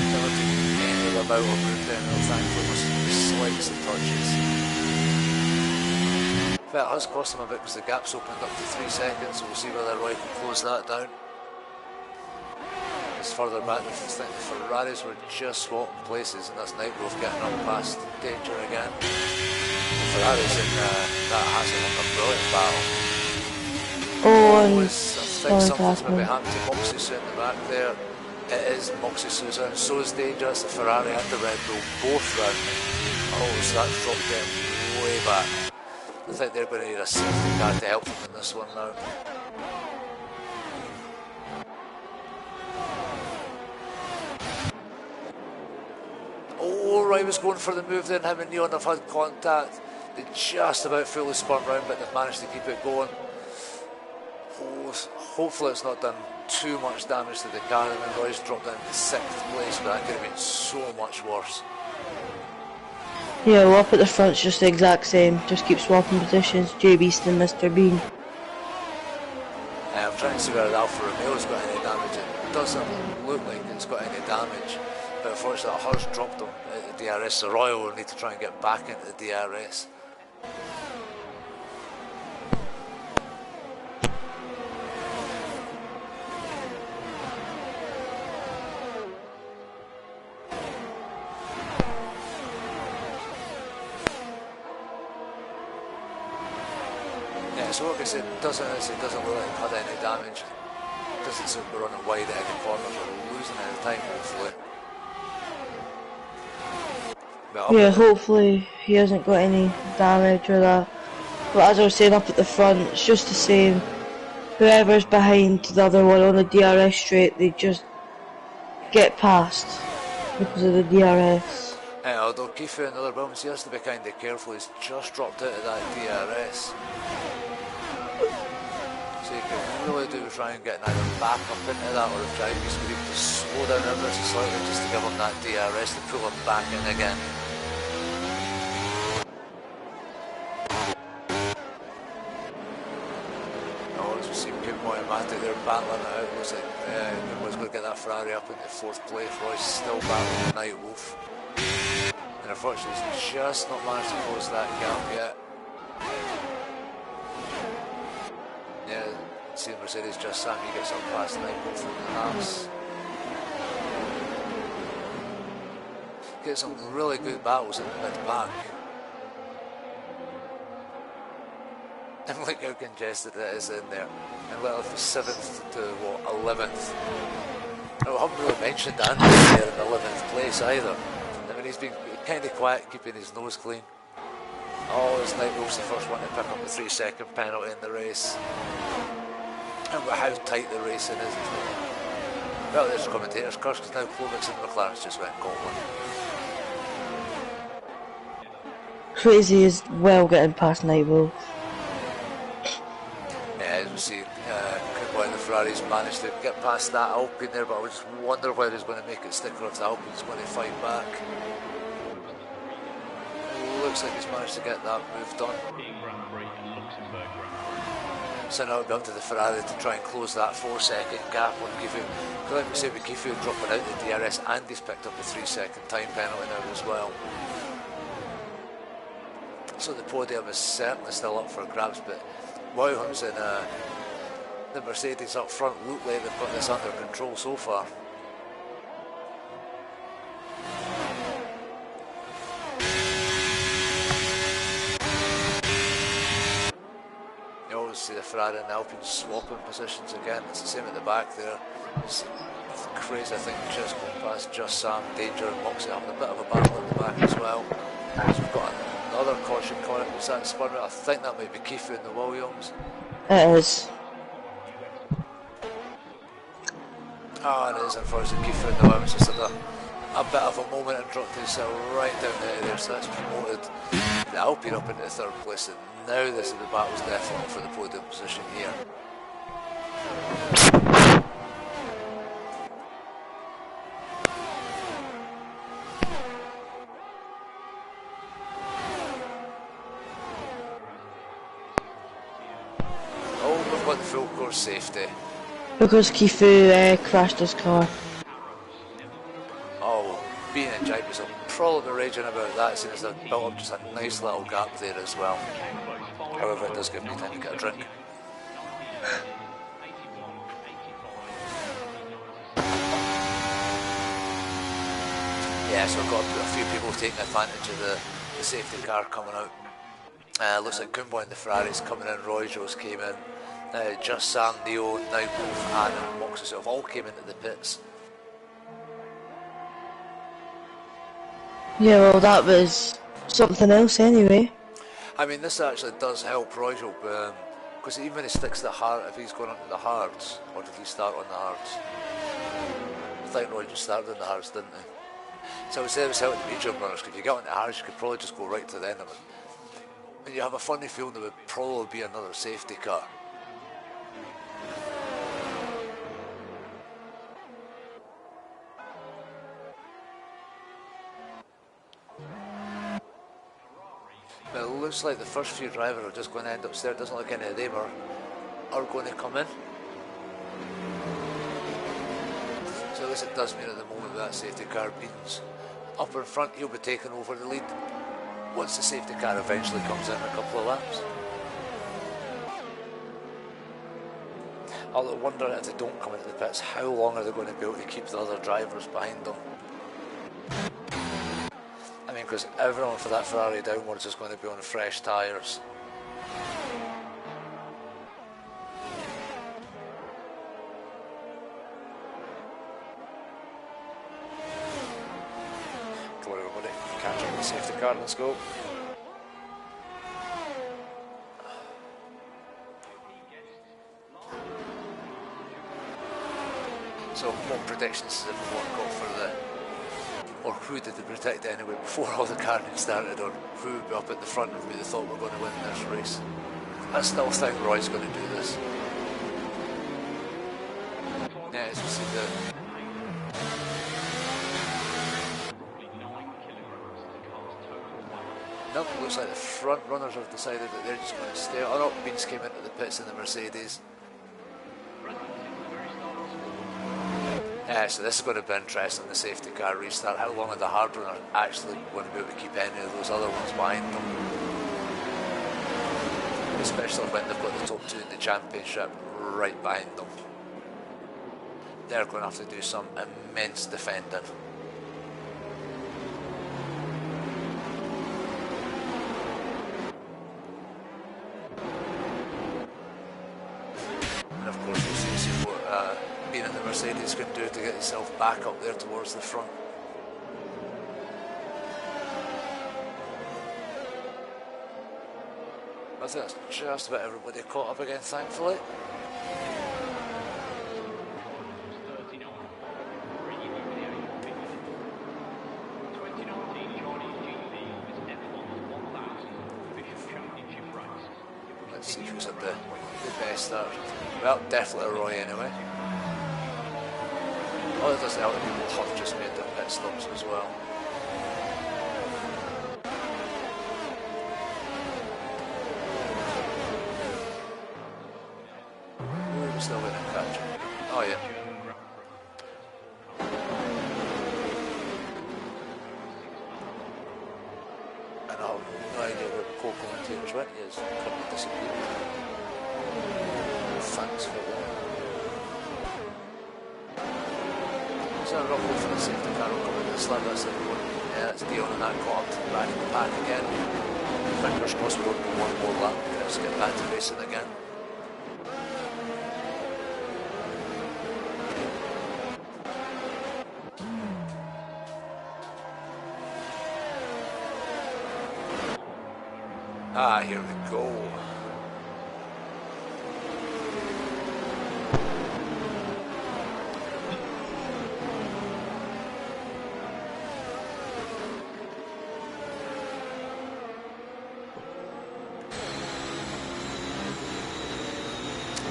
never took any of them out or moved in. Thankfully, it was slights and touches. That has cost him a bit because the gap's opened up to 3 seconds, so we'll see whether Roy can close that down. It's further back, I think the Ferraris were just swapping places, and that's Nightwolf getting up past danger again. The Ferraris in that Hasselhoff, a brilliant battle. Oh, and I think something's maybe happened to Moxie Sue in the back there. It is Moxie Sue's, and so is danger. It's the Ferrari and the Red Bull both round. Oh, so that's dropped them way back. I think they're going to need a safety car to help them in this one now. Oh, Roy was going for the move there, and him and Neon have had contact. They just about fully spun round, but they've managed to keep it going. Oh, hopefully it's not done too much damage to the car, and then Roy's dropped down to 6th place, but that could have been so much worse. yeah, well, up at the front's just the exact same. Just keep swapping positions. Jay Beast and Mr. Bean. I'm trying to see whether the Alfa Romeo's got any damage. It doesn't look like it's got any damage, but unfortunately hers dropped them at the DRS, so Royal will need to try and get back into the DRS. Yeah, so like I said, it doesn't look like it had any damage. It doesn't seem to be running wide at any corners or losing any time, hopefully. Yeah, hopefully he hasn't got any damage or that. But as I was saying, up at the front, it's just the same. Whoever's behind the other one on the DRS straight, they just get past because of the DRS. Yeah, although Keith in another bounce, he has to be kind of careful. He's just dropped out of that DRS. So you can really do try and get either back up into that, or if Jivey's going to slow down ever so slightly just to give him that DRS to pull him back in again. They're battling it out. Looks like Kimbo's going to get that Ferrari up into 4th place. Roy's still battling the Nightwolf, and unfortunately he's just not managed to close that gap yet. Yeah, see Mercedes just Sam, he gets up past Nightwolf in the Haas. Get some really good battles in the mid-pack. And look how congested it is in there. And well, from 7th to what, 11th. I haven't really mentioned Andy there in 11th place either. I mean, he's been kind of quiet, keeping his nose clean. Oh, this Nightwolf's the first one to pick up the 3-second penalty in the race. And how tight the racing is. Well, there's the commentators' curse, because now Clovis and McLaren's just went goal one. Crazy is well getting past Nightwolf. As we see, Kimbo and the Ferraris managed to get past that Alpine there, but I just wonder whether he's going to make it stick or if the Alpine's going to fight back. Looks like he's managed to get that move done. So now it'll be up to the Ferrari to try and close that 4-second gap on Gifu. Like we say, with Gifu dropping out the DRS, and he's picked up a 3-second time penalty now as well. So the podium is certainly still up for grabs, but Williams and the Mercedes up front look like they've got this under control so far. You always see the Ferrari and the Alpine swapping positions again. It's the same at the back there. It's crazy, I think, just going past Just Sam, Danger and Moxie having a bit of a battle at the back as well. So we've got another caution coming up. Was that spun? I think that might be Kifu in the Williams. It is. Oh, it is, unfortunately. Kifu in the Williams just had a bit of a moment and dropped himself right down there, so that's promoted the Alpine up into third place, and now this is the battle's definitely for the podium position here. Oh, we've got the full course safety. Because Kifu crashed his car. Oh, being in Jaipers will probably be raging about that, since they've built up just a nice little gap there as well. However, it does give me time to get a drink. Yeah, so I've got a few people taking advantage of the safety car coming out. Looks like Kumbo and the Ferraris coming in, Roy Joes came in. Just Sam, Neo, now both Anna and Moxie sort of all came into the pits. Yeah, well, that was something else anyway. I mean, this actually does help Royal, because even when he sticks the hard, if he's going onto the hards, or did he start on the hards? I think Roy just started on the hards, didn't he? So I would say it was helping the medium runners, because if you get on the hards, you could probably just go right to the end of it. And you have a funny feeling there would probably be another safety car. But it looks like the first few drivers are just going to end up there. It doesn't look like any of them are going to come in. So at least it does mean at the moment that safety car beans up in front, he'll be taking over the lead once the safety car eventually comes in a couple of laps. I'll wonder if they don't come into the pits, how long are they going to be able to keep the other drivers behind them? I mean, because everyone for that Ferrari downwards is going to be on fresh tyres. Come on everybody, catch up with the safety car, let's go. So what predictions has everyone got for the, or who did they predict anyway before all the carnage started, or who would be up at the front and who they thought were going to win this race? I still think Roy's going to do this. Yeah, as we see Nope, looks like the front runners have decided that they're just going to stay. Oh no, Beans came into the pits in the Mercedes. So this is going to be interesting, the safety car restart. How long are the hard runners actually going to be able to keep any of those other ones behind them? Especially when they've got the top two in the championship right behind them. They're going to have to do some immense defending. And of course we'll see what being in the Mercedes can do to get yourself back up there towards the front. I think that's just about everybody caught up again, thankfully. Let's see who's at the best start. Well, definitely Roy anyway. Oh, it doesn't help that people have just made their pit stops as well. Ooh, we're still waiting to catch him. Oh yeah. And I've no idea where the co-commentators went. He has currently disappeared. Thanks for that. So roughly for the safety car will come in this lap, that's everyone. Yeah, that's Dion and that caught up to the back of the pack again. Fingers crossed we don't do one more lap, let's get back to racing again. Ah, here we go.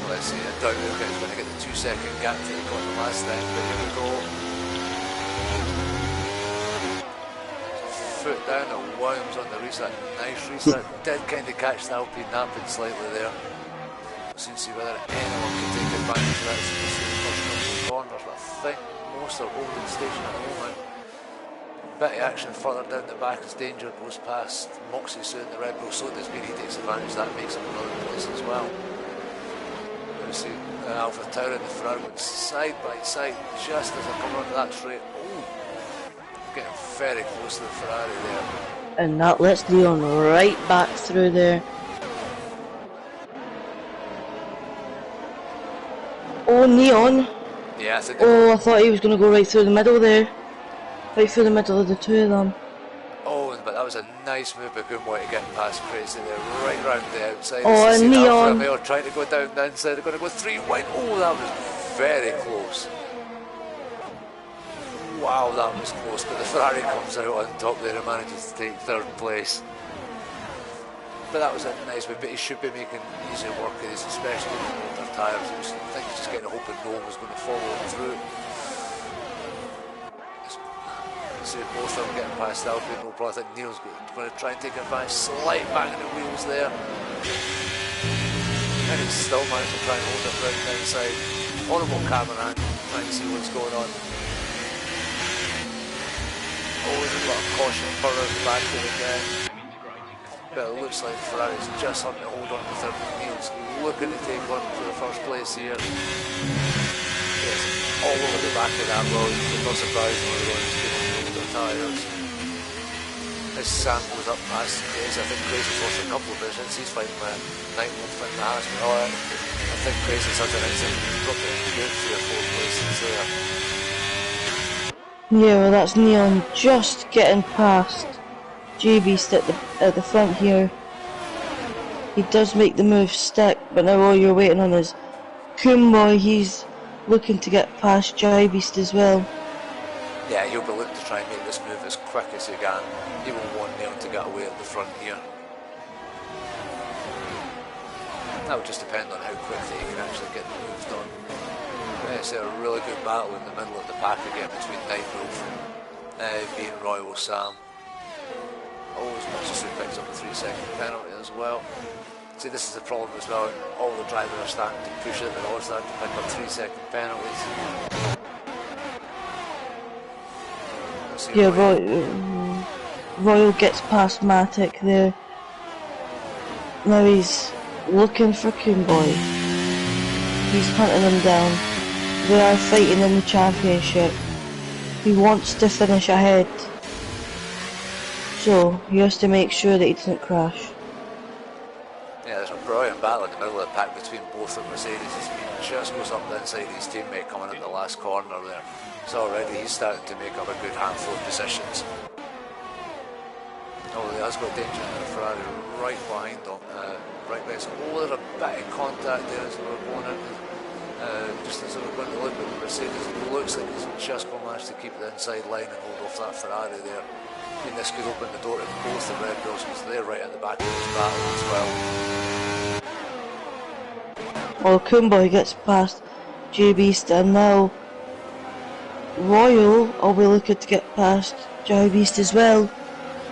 Let's see, I doubt we're going to get the 2 second gap that we got the last time, but here we go. Foot down and Williams on the reset, nice reset. Did kind of catch the Alpine napping slightly there. We'll see whether anyone can take advantage of that since the first couple of corners, but I think most are holding station at the moment. Bit of action further down the back as Danger goes past Moxie soon, the Red Bull, so does he takes advantage, that makes him another place as well. See Alpha Tower in the front went side by side just as I come onto that straight. Ooh, getting very close to the Ferrari there. And that lets Leon right back through there. Oh, Neon. Yeah, I think. Oh, I thought he was going to go right through the middle there. Right through the middle of the two of them. Oh, but that was a nice move by Kumboy to get past Crazy there, right round the outside. Oh, and Neon. Alfa Romeo trying to go down the inside, they're going to go 3 wide. Oh, that was very close. Wow, that was close, but the Ferrari comes out on top there and manages to take third place. But that was a nice move, but he should be making easier work of these, especially with older tyres. I think he's just getting a hope that no one was going to follow him through. See both of them getting past Alpine, no problem. I think Neil's going to try and take advantage, slight bang in the wheels there. And he's still managed to try and hold it right down inside. Horrible camera angle, trying to see what's going on. Always a lot of caution further back there again. But it looks like Ferrari's just having to hold on to third. Neil's looking to take on for the first place here. Yes, all over the back of that road. It's not surprising when they're going tyres. As Sam goes up past Crazy, I think Crazy's lost a couple of positions. He's fighting with 9 1 in the house. I think Crazy's had an exit. Probably good 3 or 4 places there. Yeah, well, that's Neon just getting past J-Beast at the front here. He does make the move stick, but now all you're waiting on is Kumboy. He's looking to get past J-Beast as well. Yeah, he'll be looking to try and make this move as quick as he can. He will want Neil to get away at the front here. That would just depend on how quickly he can actually get the moves done. It's a really good battle in the middle of the pack again between Night Wolf and being Royal Sam. Always Monster Suit picks up a 3 second penalty as well. See, this is the problem as well. All the drivers are starting to push it, they're all starting to pick up 3 second penalties. Yeah, Royal gets past Matic there. Now he's looking for Kumboy. He's hunting him down. They are fighting in the championship. He wants to finish ahead, so he has to make sure that he doesn't crash. Yeah, there's a brilliant battle in the middle of the pack between both of Mercedes. He just goes up the inside his teammate coming in the last corner there. So already he's starting to make up a good handful of positions. Oh, he has got danger in the Ferrari right behind them. Right behind. Oh, there's a bit of contact there as we're going in. Just as we're going to look at the Mercedes, it looks like he's just going to manage to keep the inside line and hold off that Ferrari there. I mean, this could open the door to both the Red Bulls because they're right at the back of this battle as well. Well, Kumboy gets past J-Beast and now Royal will be looking to get past Joy Beast as well,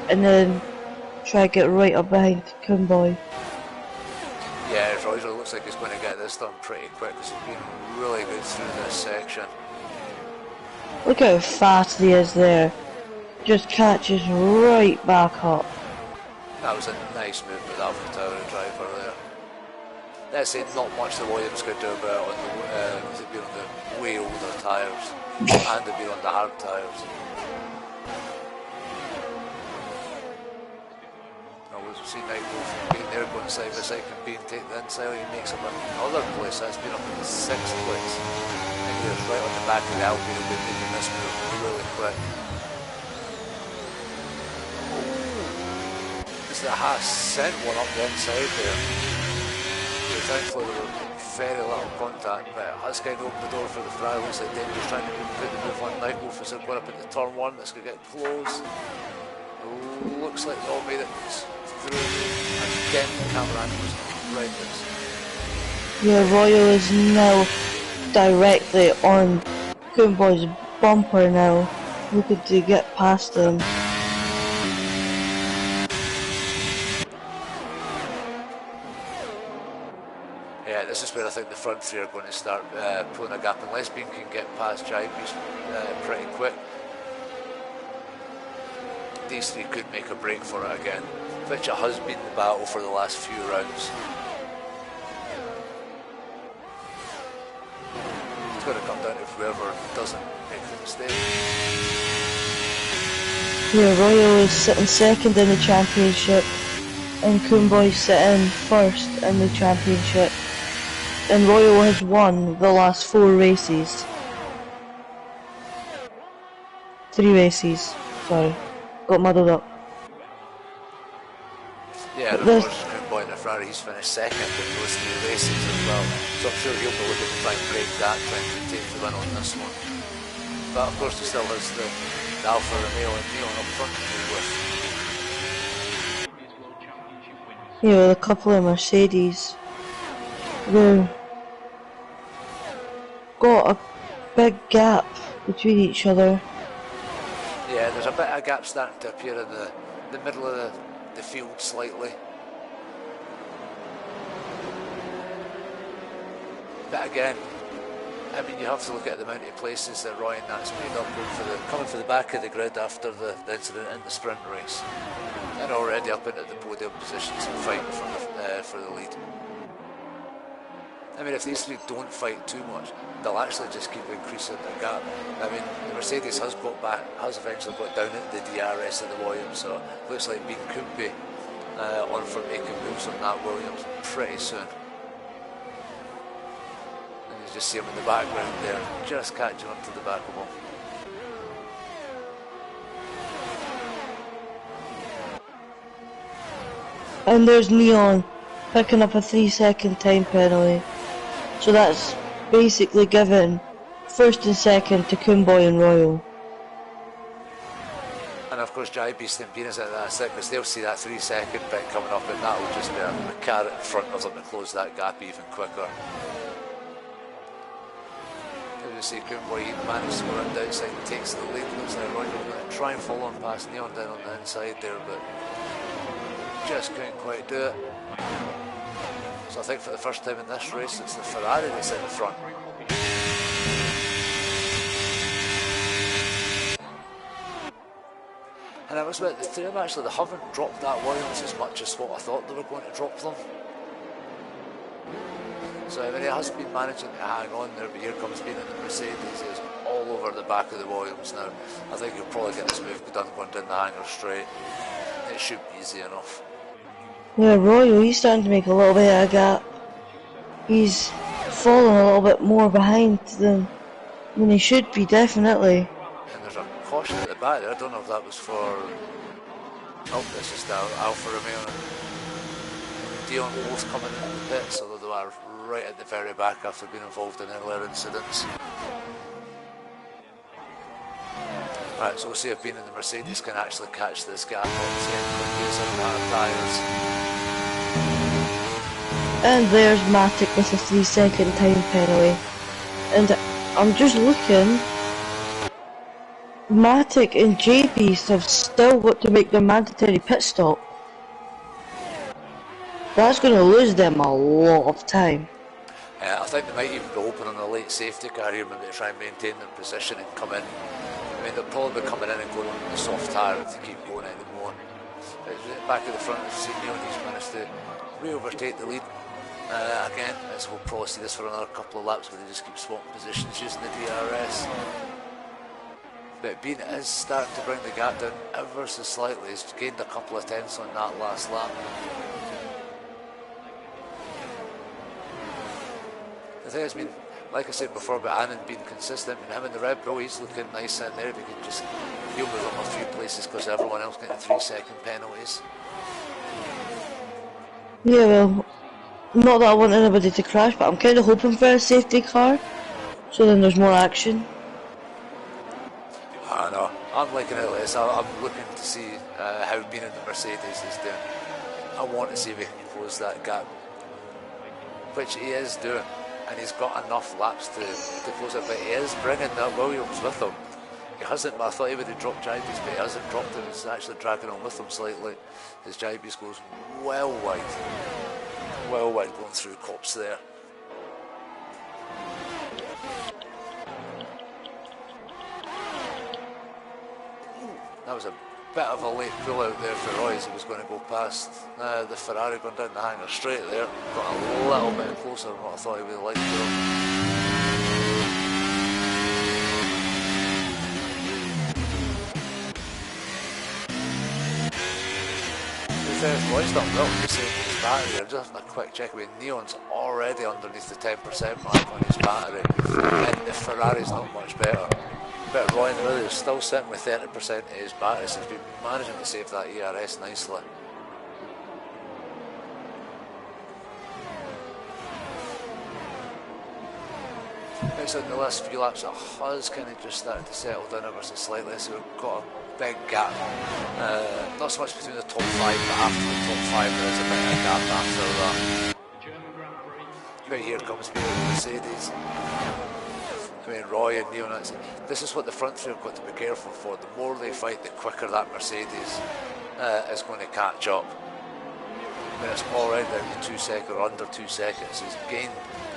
and then try to get right up behind Cumboy. Yeah, Royal looks like he's going to get this done pretty quick because he's been really good through this section. Look how fast he is there. Just catches right back up. That was a nice move with Alpha Tower driver there. Let's say not much the Williams could do about it because they've been on the way older tyres and they've been on the hard tyres. We'll see Night Wolf being there going side by side and being take the inside. He makes up another place. That's been up in the 6th place. And he was right on the back of the Alpine who'll be making this move really quick. The Haas sent one up the inside there. Thankfully there was very little contact, but Haas kind of opened the door for the Ferrari. Looks like David was trying to put the move on Night Wolf as they're going up into turn 1. That's going to get close. Looks like they all made it through. Again, the camera angle was horrendous. Yeah, Royal is now directly on Cumboy's bumper now, looking to get past him. Yeah, this is where I think the front three are going to start pulling a gap unless Bean can get past Jaibe's pretty quick. These three could make a break for it again, which it has been the battle for the last few rounds. It's going to come down to whoever doesn't make the mistake. Yeah, Royal is sitting second in the championship, and Cumboy sitting first in the championship. And Royal has won the last 4 races. 3 races, sorry. Got muddled up. Yeah, and of course, Cumboy in the Ferrari, he's finished second in those 3 races as well. So I'm sure he'll be looking to try and break that, trying to take the win on this one. But of course, he still has the Alfa Romeo and Neon up front to deal with. Yeah, with a couple of Mercedes. They've got a big gap between each other. Yeah, there's a bit of a gap starting to appear in the middle of the field slightly. But again, I mean, you have to look at the amount of places that Roy and that's made up coming for the back of the grid after the incident in the sprint race. And already up into the podium positions and fighting for the lead. I mean, if these three don't fight too much, they'll actually just keep increasing the gap. I mean, the Mercedes has eventually got down into the DRS of the Williams, so it looks like Bean could be on for making moves on that Williams pretty soon. And you just see him in the background there, just catching up to the back of him. And there's Neon picking up a 3-second time penalty. So that's basically given first and second to Cumboy and Royal. And of course Jaibe Stampinas at that set, because they'll see that 3-second bit coming up and that will just be a carrot in front of them to close that gap even quicker. As you see, Cumboy managed to go around the outside and takes the lead. Looks like Royal going to try and follow on past Neon down on the inside there, but just couldn't quite do it. So I think for the first time in this race, it's the Ferrari that's in the front. And I was about the three of them actually, they haven't dropped that Williams as much as what I thought they were going to drop them. So I mean, it has been managing to hang on there, but here comes Bean in the Mercedes. He's all over the back of the Williams now. I think he'll probably get this move done going down the hanger straight. It should be easy enough. Yeah, Royal, he's starting to make a little bit of a gap. He's falling a little bit more behind them than he should be, definitely. And there's a caution at the back there. I don't know if that was for... Oh, this is the Alfa Romeo and Dion both coming in the pits, although they were right at the very back after being involved in earlier incidents. Right, so we'll see if Bean and the Mercedes can actually catch this gap on tyres. And there's Matic with a 3-second time penalty. And I'm just looking, Matic and JB have still got to make their mandatory pit stop. That's going to lose them a lot of time. I think they might even be opening a late safety car here when they try and maintain their position and come in. I mean, they'll probably be coming in and going on the soft tyre if they keep going anymore. Back at the front, we've seen Neon, he's managed to re-overtake the lead. Again, as we'll probably see this for another couple of laps where they just keep swapping positions using the DRS. But Bean is starting to bring the gap down ever so slightly. He's gained a couple of tenths on that last lap. The thing has been, like I said before, about Annan being consistent, and him in the Red Bull, he's looking nice in there. If he can just deal with him a few places because everyone else getting 3-second penalties. Yeah, well, not that I want anybody to crash, but I'm kind of hoping for a safety car, so then there's more action. I know. I'm liking it less. I'm looking to see how being in the Mercedes is doing. I want to see if he can close that gap, which he is doing, and he's got enough laps to close it. But he is bringing that Williams with him. He hasn't. I thought he would have dropped Jibes, but he hasn't dropped him. He's actually dragging him with him slightly. His Jibes goes well wide going through Cops there. That was a bit of a late pull out there for Roy as he was going to go past the Ferrari going down the hangar straight there. Got a little bit closer than what I thought he would have liked to. Roy's done well to save his battery. I'm just having a quick check. I mean, Neon's already underneath the 10% mark on his battery, and the Ferrari's not much better. But Roy really is still sitting with 30% of his battery, so he's been managing to save that ERS nicely. Outside the last few laps, Huz kind of just started to settle down ever so slightly, so we've got a big gap. Not so much between the top 5, but after the top 5 there is a bit of a gap after that. But here comes Mercedes. I mean, Roy and Neon, this is what the front three have got to be careful for. The more they fight, the quicker that Mercedes is going to catch up. I mean, it's already down to 2 seconds or under 2 seconds. He's gained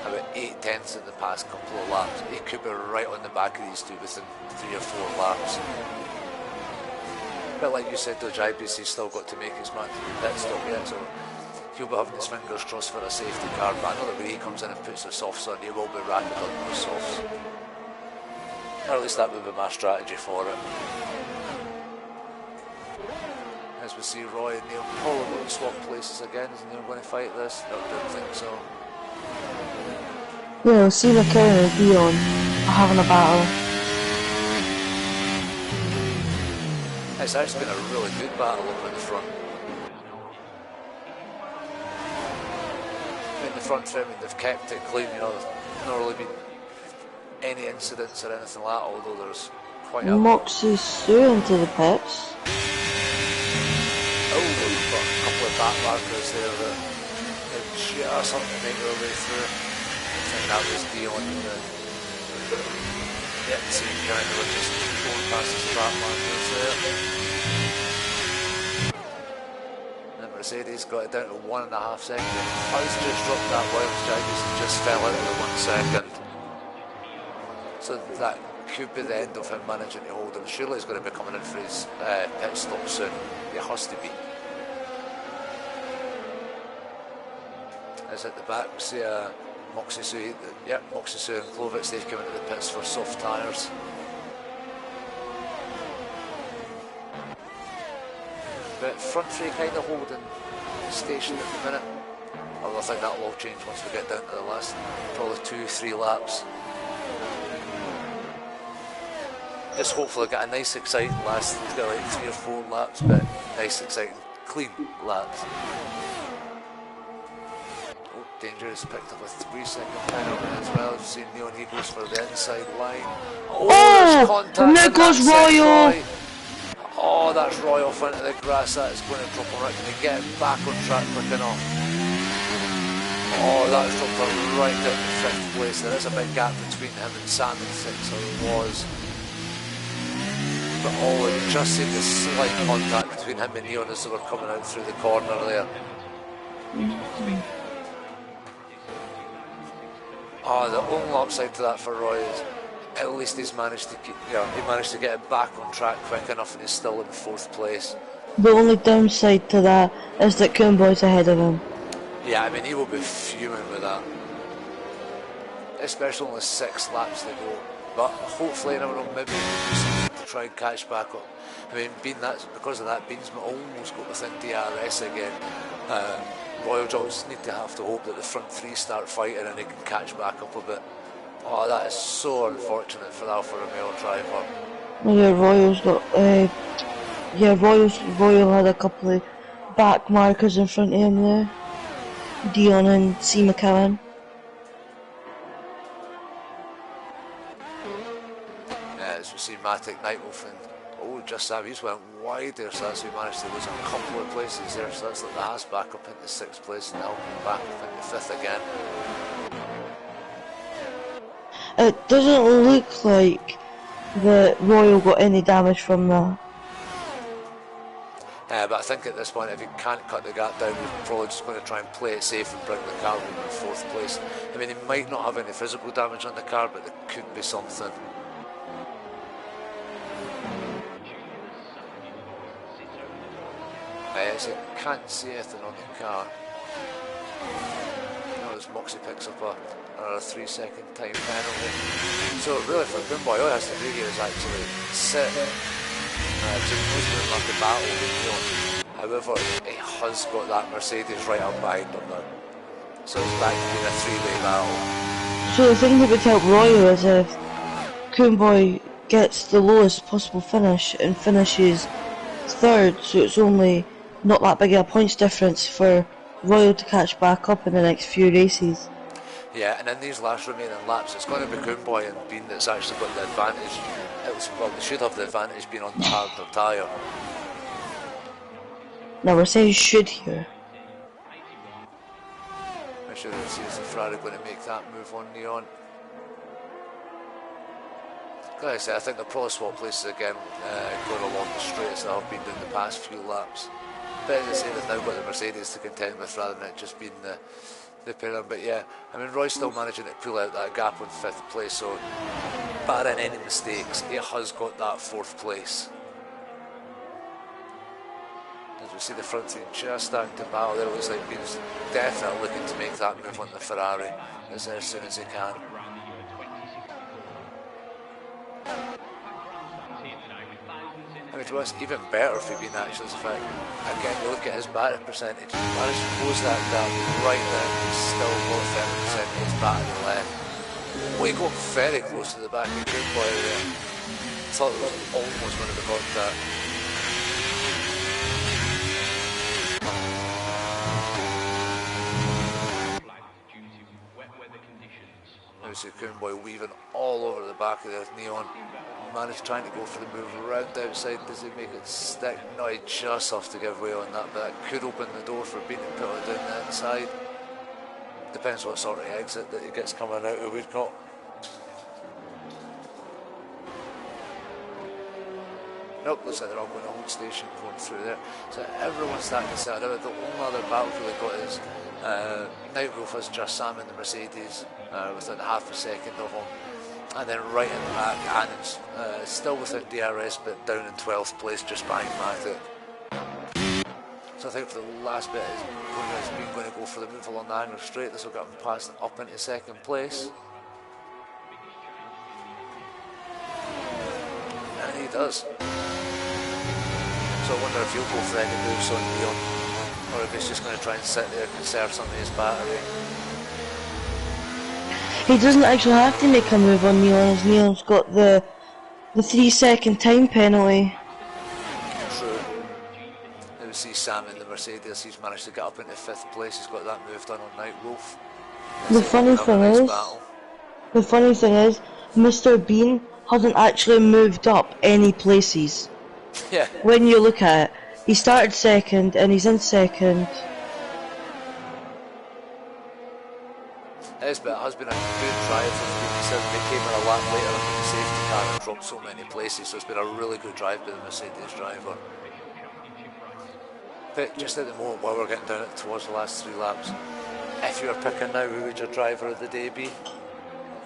about 8 tenths in the past couple of laps. He could be right on the back of these two within 3 or 4 laps. But like you said, though, JBC's still got to make his man pit stop yet, so he'll be having his fingers crossed for a safety car. But I know that when he comes in and puts the softs on, he will be rapid on those softs. Or at least that would be my strategy for it. As we see Roy and Neil probably going to swap places again. Is Neil going to fight this? No, I don't think so. Yeah, we'll see McKenna and Dion having a battle. It's actually been a really good battle over in the front. In the front trim, they've kept it clean, you know, there's not really been any incidents or anything like that, although there's quite a... Moxie Sue into the pits. Oh, we've got a couple of back markers there that just something to make their way through. I think that was Dion. Yep, see, kind of just going past his track markers there. And Mercedes got it down to 1.5 seconds. Huz just dropped that Williams Jibes and just fell out of the 1 second. So that could be the end of him managing to hold him. Surely he's going to be coming in for his pit stop soon. It has to be. As at the back, we see Moxie Sue. Yep, Moxie Sue and Klovitz, they've come into the pits for soft tyres. But front three kind of holding station at the minute. Although I think that will all change once we get down to the last probably 2-3 laps. Just hopefully get a nice exciting last like 3 or 4 laps, but nice exciting clean laps. Oh, Dangerous picked up a 3-second penalty as well. You've seen Neon, he goes for the inside line. Oh, there's contact, and there goes Royal. Oh, that's Roy off into the grass. That is going to drop him right. Can he get back on track quick enough? Oh, that's dropped him right down to 5th place. There is a big gap between him and Sam in 6th, or there was. but oh, you just seen the slight contact between him and Neon as they were coming out through the corner there. Oh, the only upside to that for Roy is at least he's managed to keep, he managed to get it back on track quick enough, and he's still in 4th place. The only downside to that is that Coonboy's ahead of him. Yeah, I mean, he will be fuming with that. Especially only 6 laps to go. But hopefully, I don't know, maybe to try and catch back up. I mean, because of that, Beansman almost got within DRS again. Royal Jones have to hope that the front 3 start fighting and they can catch back up a bit. Oh, that is so unfortunate for the Alfa Romeo driver. Yeah, Royal's got. Royal had a couple of back markers in front of him there. Dion and C. McCann. Yeah, as we see Matic Nightwolf and just Sam, he's went wide there, so that's we managed to lose a couple of places there, so that's like the Haas back up into 6th place and Alpine back up into 5th again. It doesn't look like the Royal got any damage from that. But I think at this point, if he can't cut the gap down, he's probably just going to try and play it safe and bring the car home in 4th place. I mean, he might not have any physical damage on the car, but there could be something. So you can't see anything on the car. As Moxie picks up another 3-second time penalty. So really for Coonboy, all he has to do here is actually sit. So he's going to have the battle with Neon. However, he has got that Mercedes right up behind him now. So it's back to being a 3-way battle. So the thing that would help Royal is if Coonboy gets the lowest possible finish and finishes 3rd, so it's only not that big of a points difference for Royal to catch back up in the next few races. Yeah, and in these last remaining laps, it's going to be Coonboy and Bean that's actually got the advantage. Well, they should have the advantage being on the harder tyre. Now we're saying should here. I'm sure we'll see if the Ferrari going to make that move on Neon. Like I say, I think they'll probably swap places again going along the straights that have been in the past few laps. But as I say, they've now got the Mercedes to contend with rather than it just being the pair. But yeah, I mean, Roy's still managing to pull out that gap on 5th place, so barring any mistakes, he has got that 4th place. As we see the front team just starting to battle there, it looks like he's definitely looking to make that move on the Ferrari as soon as he can. I mean, to us, even better for being actually the fact, again, you look at his battery percentage, he managed to close that gap right now, he's still got 30% of his battery left. We got very close to the back of Coonboy there. Thought it was almost going to be got that. Now we see Coonboy weaving all over the back of the Neon. Managed trying to go for the move around the outside. Does he make it stick? No, he just has to give way on that, but that could open the door for being put it down the inside. Depends what sort of exit that he gets coming out of. We've got. Nope, looks like they're all going to hold station going through there. So everyone's starting to set out. The only other battle we've got is Nightwolf has just Sam in the Mercedes within half a second of him. And then right in the back, Annan's still within DRS, but down in 12th place, just behind Matic. So I think for the last bit, he's going to go for the move along the Hanger Straight. This will get him past up into 2nd place. And he does. So I wonder if he'll go for any moves on Neon, or if he's just going to try and sit there and conserve some of his battery. He doesn't actually have to make a move on Neon, as Neon's got the 3-second time penalty. True. Now we see Sam in the Mercedes, he's managed to get up into 5th place, he's got that move done on Nightwolf. The funny thing is, Mr. Bean hasn't actually moved up any places. Yeah. When you look at it, he started 2nd and he's in 2nd. It is, but it has been a good drive for him. He came in a lap later on the safety car car and dropped so many places, so it's been a really good drive by the Mercedes driver. But just at the moment, while we're getting down towards the last 3 laps, if you were picking now, who would your driver of the day be?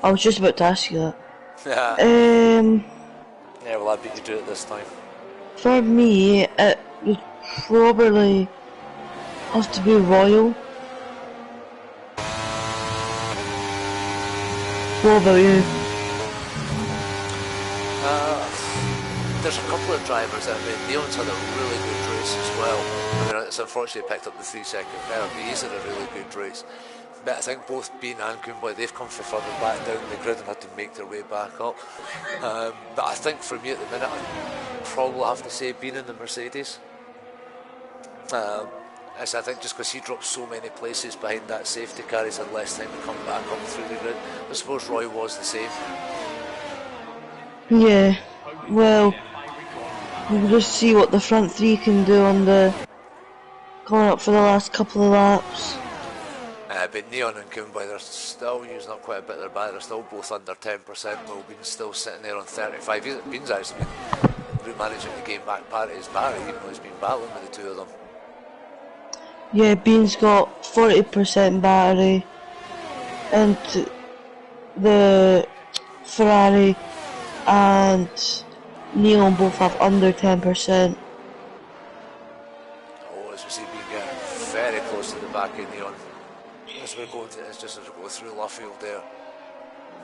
I was just about to ask you that. Yeah, well, I beat you to it this time. For me, it would probably have to be Royal. What about you? There's a couple of drivers that, I mean, Neon's had a really good race as well. I mean, it's unfortunately picked up the 3-second penalty, but he's had a really good race. But I think both Bean and Coonboy, they've come from further back down the grid and had to make their way back up. But I think for me at the minute, I'd probably have to say Bean in the Mercedes. As I think just because he dropped so many places behind that safety car, he's had less time to come back up through the grid. I suppose Roy was the same. Yeah, well, we'll just see what the front three can do on the coming up for the last couple of laps. But Neon and Coonboy, they're still using up quite a bit of their battery. They're still both under 10%, while Bean's still sitting there on 35. Bean's actually been managing to gain back part of his battery, even though he's been battling with the two of them. Yeah, Bean's got 40% battery, and the Ferrari and Neon both have under 10%. Oh, as we see Bean getting very close to the back of Neon. As we're going to, it's just as we go through Luffield there.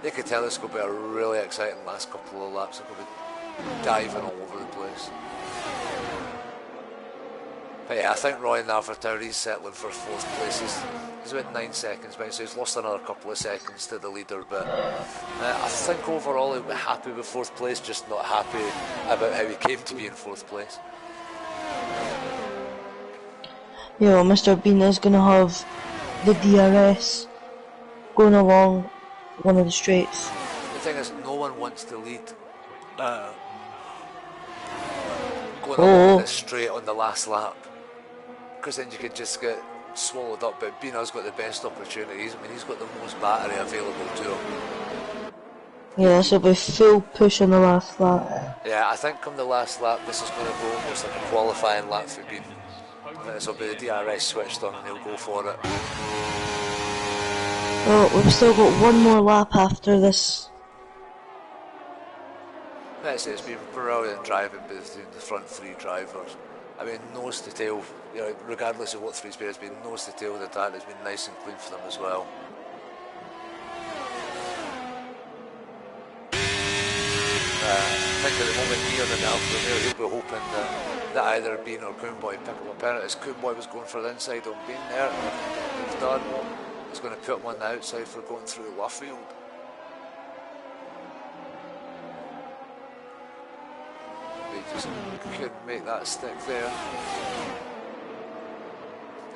They could tell it's going to be a really exciting last couple of laps. They're going to be diving all over the place. But yeah, I think Roy in Alpha he's settling for 4th place. He's about 9 seconds behind, so he's lost another couple of seconds to the leader. But I think overall he'll be happy with 4th place, just not happy about how he came to be in 4th place. Yeah, well, Mr. Bean is going to have the DRS going along one of the straights. The thing is, no one wants to lead going along this straight on the last lap, because then you could just get swallowed up. But Beano's got the best opportunities. I mean, he's got the most battery available to him. Yeah, this will be full push on the last lap. Yeah, I think come the last lap, this is going to go almost like a qualifying lap for Bean. This will be the DRS switched on and he'll go for it. Well, we've still got one more lap after this. It's been brilliant driving between the front 3 drivers. I mean, nose to tail, you know, regardless of what 3 speed has been, nose to tail, the track has been nice and clean for them as well. I think at the moment, Neon and Alfa Romeo, he'll be hoping that either Bean or Coonboy pick up a penalty. As Coonboy was going for the inside on Bean there, he's done. He's going to put him on the outside for going through Luffield. He just couldn't make that stick there.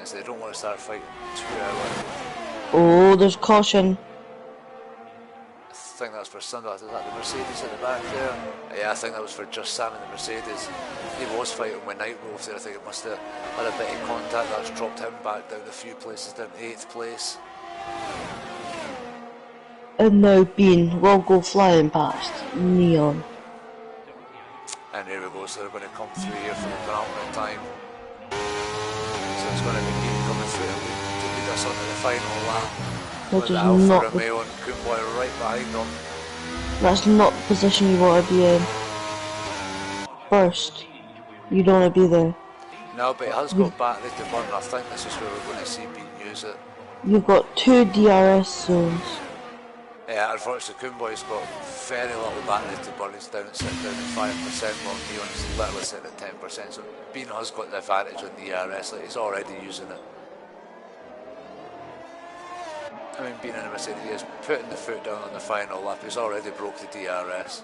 As they don't want to start fighting too early. Oh, there's caution. I think that's for Sunday. Is that the Mercedes at the back there? Yeah, I think that was for Just Sam and the Mercedes. He was fighting with Night Wolf there. I think it must have had a bit of contact. That's dropped him back down a few places, down to 8th place. And now Bean will go flying past Neon. And here we go, so they're going to come through here for the penultimate time. So it's going to be Bean coming through to lead us on to the final lap. Which With is Alfa not Romeo and Coonboy right behind them. That's not the position you want to be in. First, you don't want to be there. No, but it has got battery to burn. I think this is where we're going to see Bean use it. You've got 2 DRS zones. Yeah, unfortunately, Coonboy's got very little battery to burn. He's sitting down at 5%, while Neon's literally sitting at 10%. So Bean has got the advantage on the DRS. Like, he's already using it. I mean, Bean in the Mercedes is putting the foot down on the final lap. He's already broke the DRS.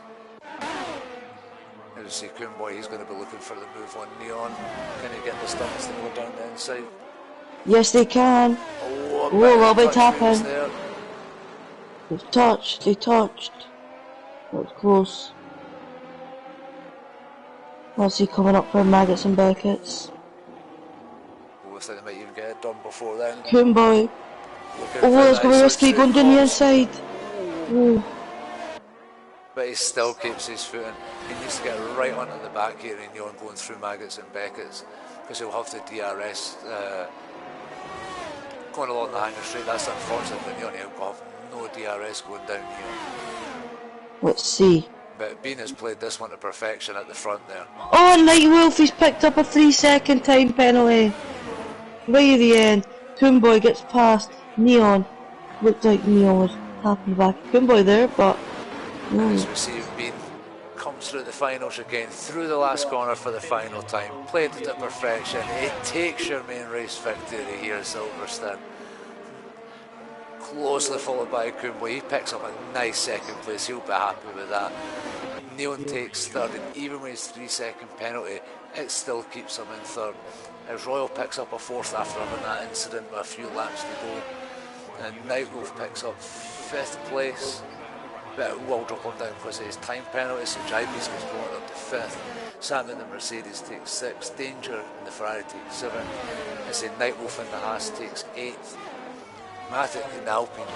As you see, Coonboy, he's going to be looking for the move on Neon. Can he get the stunts to go down the inside? Yes, they can. Oh, a little bit touch moves tapping. there. They touched. That was close. What's he coming up for Maggots and Beckett's? Oh, I think they might even get it done before then. Coonboy. Oh, that's going to be risky, going down the inside. Oh. but he still keeps his foot in. He needs to get right onto the back here in Neon going through Maggots and Beckett's, because he'll have the DRS going along the hanger straight. That's unfortunate, but Neon will have no DRS going down here. Let's see. But Bean has played this one to perfection at the front there. Oh, Night Wolf, he's picked up a 3-second time penalty. Right at the end, Coonboy gets past Neon. Looked like Neon was tapping the back of Coonboy there, but no. As we see, Bean comes through the final chicane, through the last corner for the final time, played it to perfection. It takes your main race victory here at Silverstone. Closely followed by Coonboy. He picks up a nice second place. He'll be happy with that. Neon takes third, and even with his 3-second penalty, it still keeps him in third. As Royal picks up a fourth after having that incident with a few laps to go. And Nightwolf picks up fifth place. But it will drop him down because of his time penalty, so Jibes gets promoted up to fifth. Sam in the Mercedes takes sixth. Danger in the Ferrari takes seventh. And say Nightwolf in the Haas takes eighth. Matic in the Alpine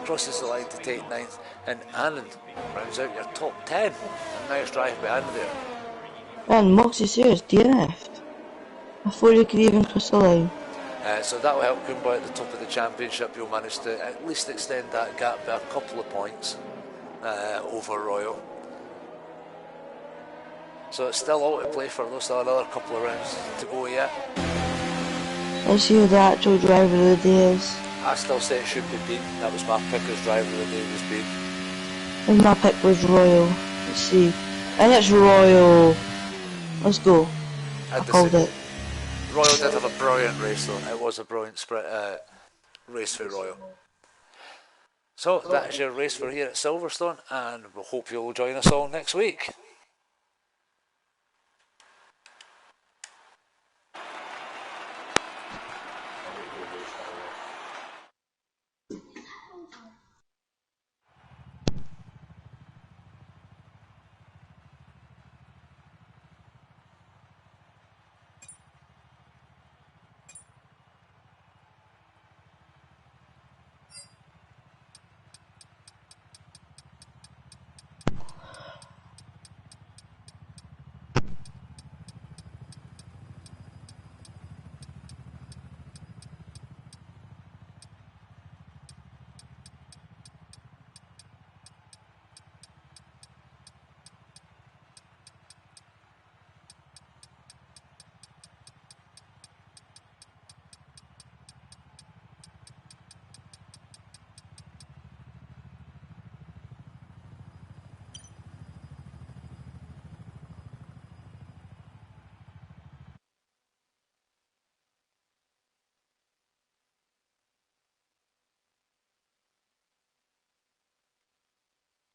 crosses the line to take ninth, and Anand rounds out your top 10. A nice drive behind there. And Moxie Sears DNF'd before he could even cross the line. So that will help Coonboy at the top of the championship. He'll manage to at least extend that gap by a couple of points over Royal. So it's still all to play for. There's still another couple of rounds to go yet. Let's see who the actual driver of the day is. I still say it should be Bean. That was my pick as driver of the day, was Bean. And my pick was Royal. Let's see. And it's Royal. Let's go. I called it. Royal did have a brilliant race though. It was a brilliant race for Royal. So that is your race for here at Silverstone, and we hope you'll join us all next week.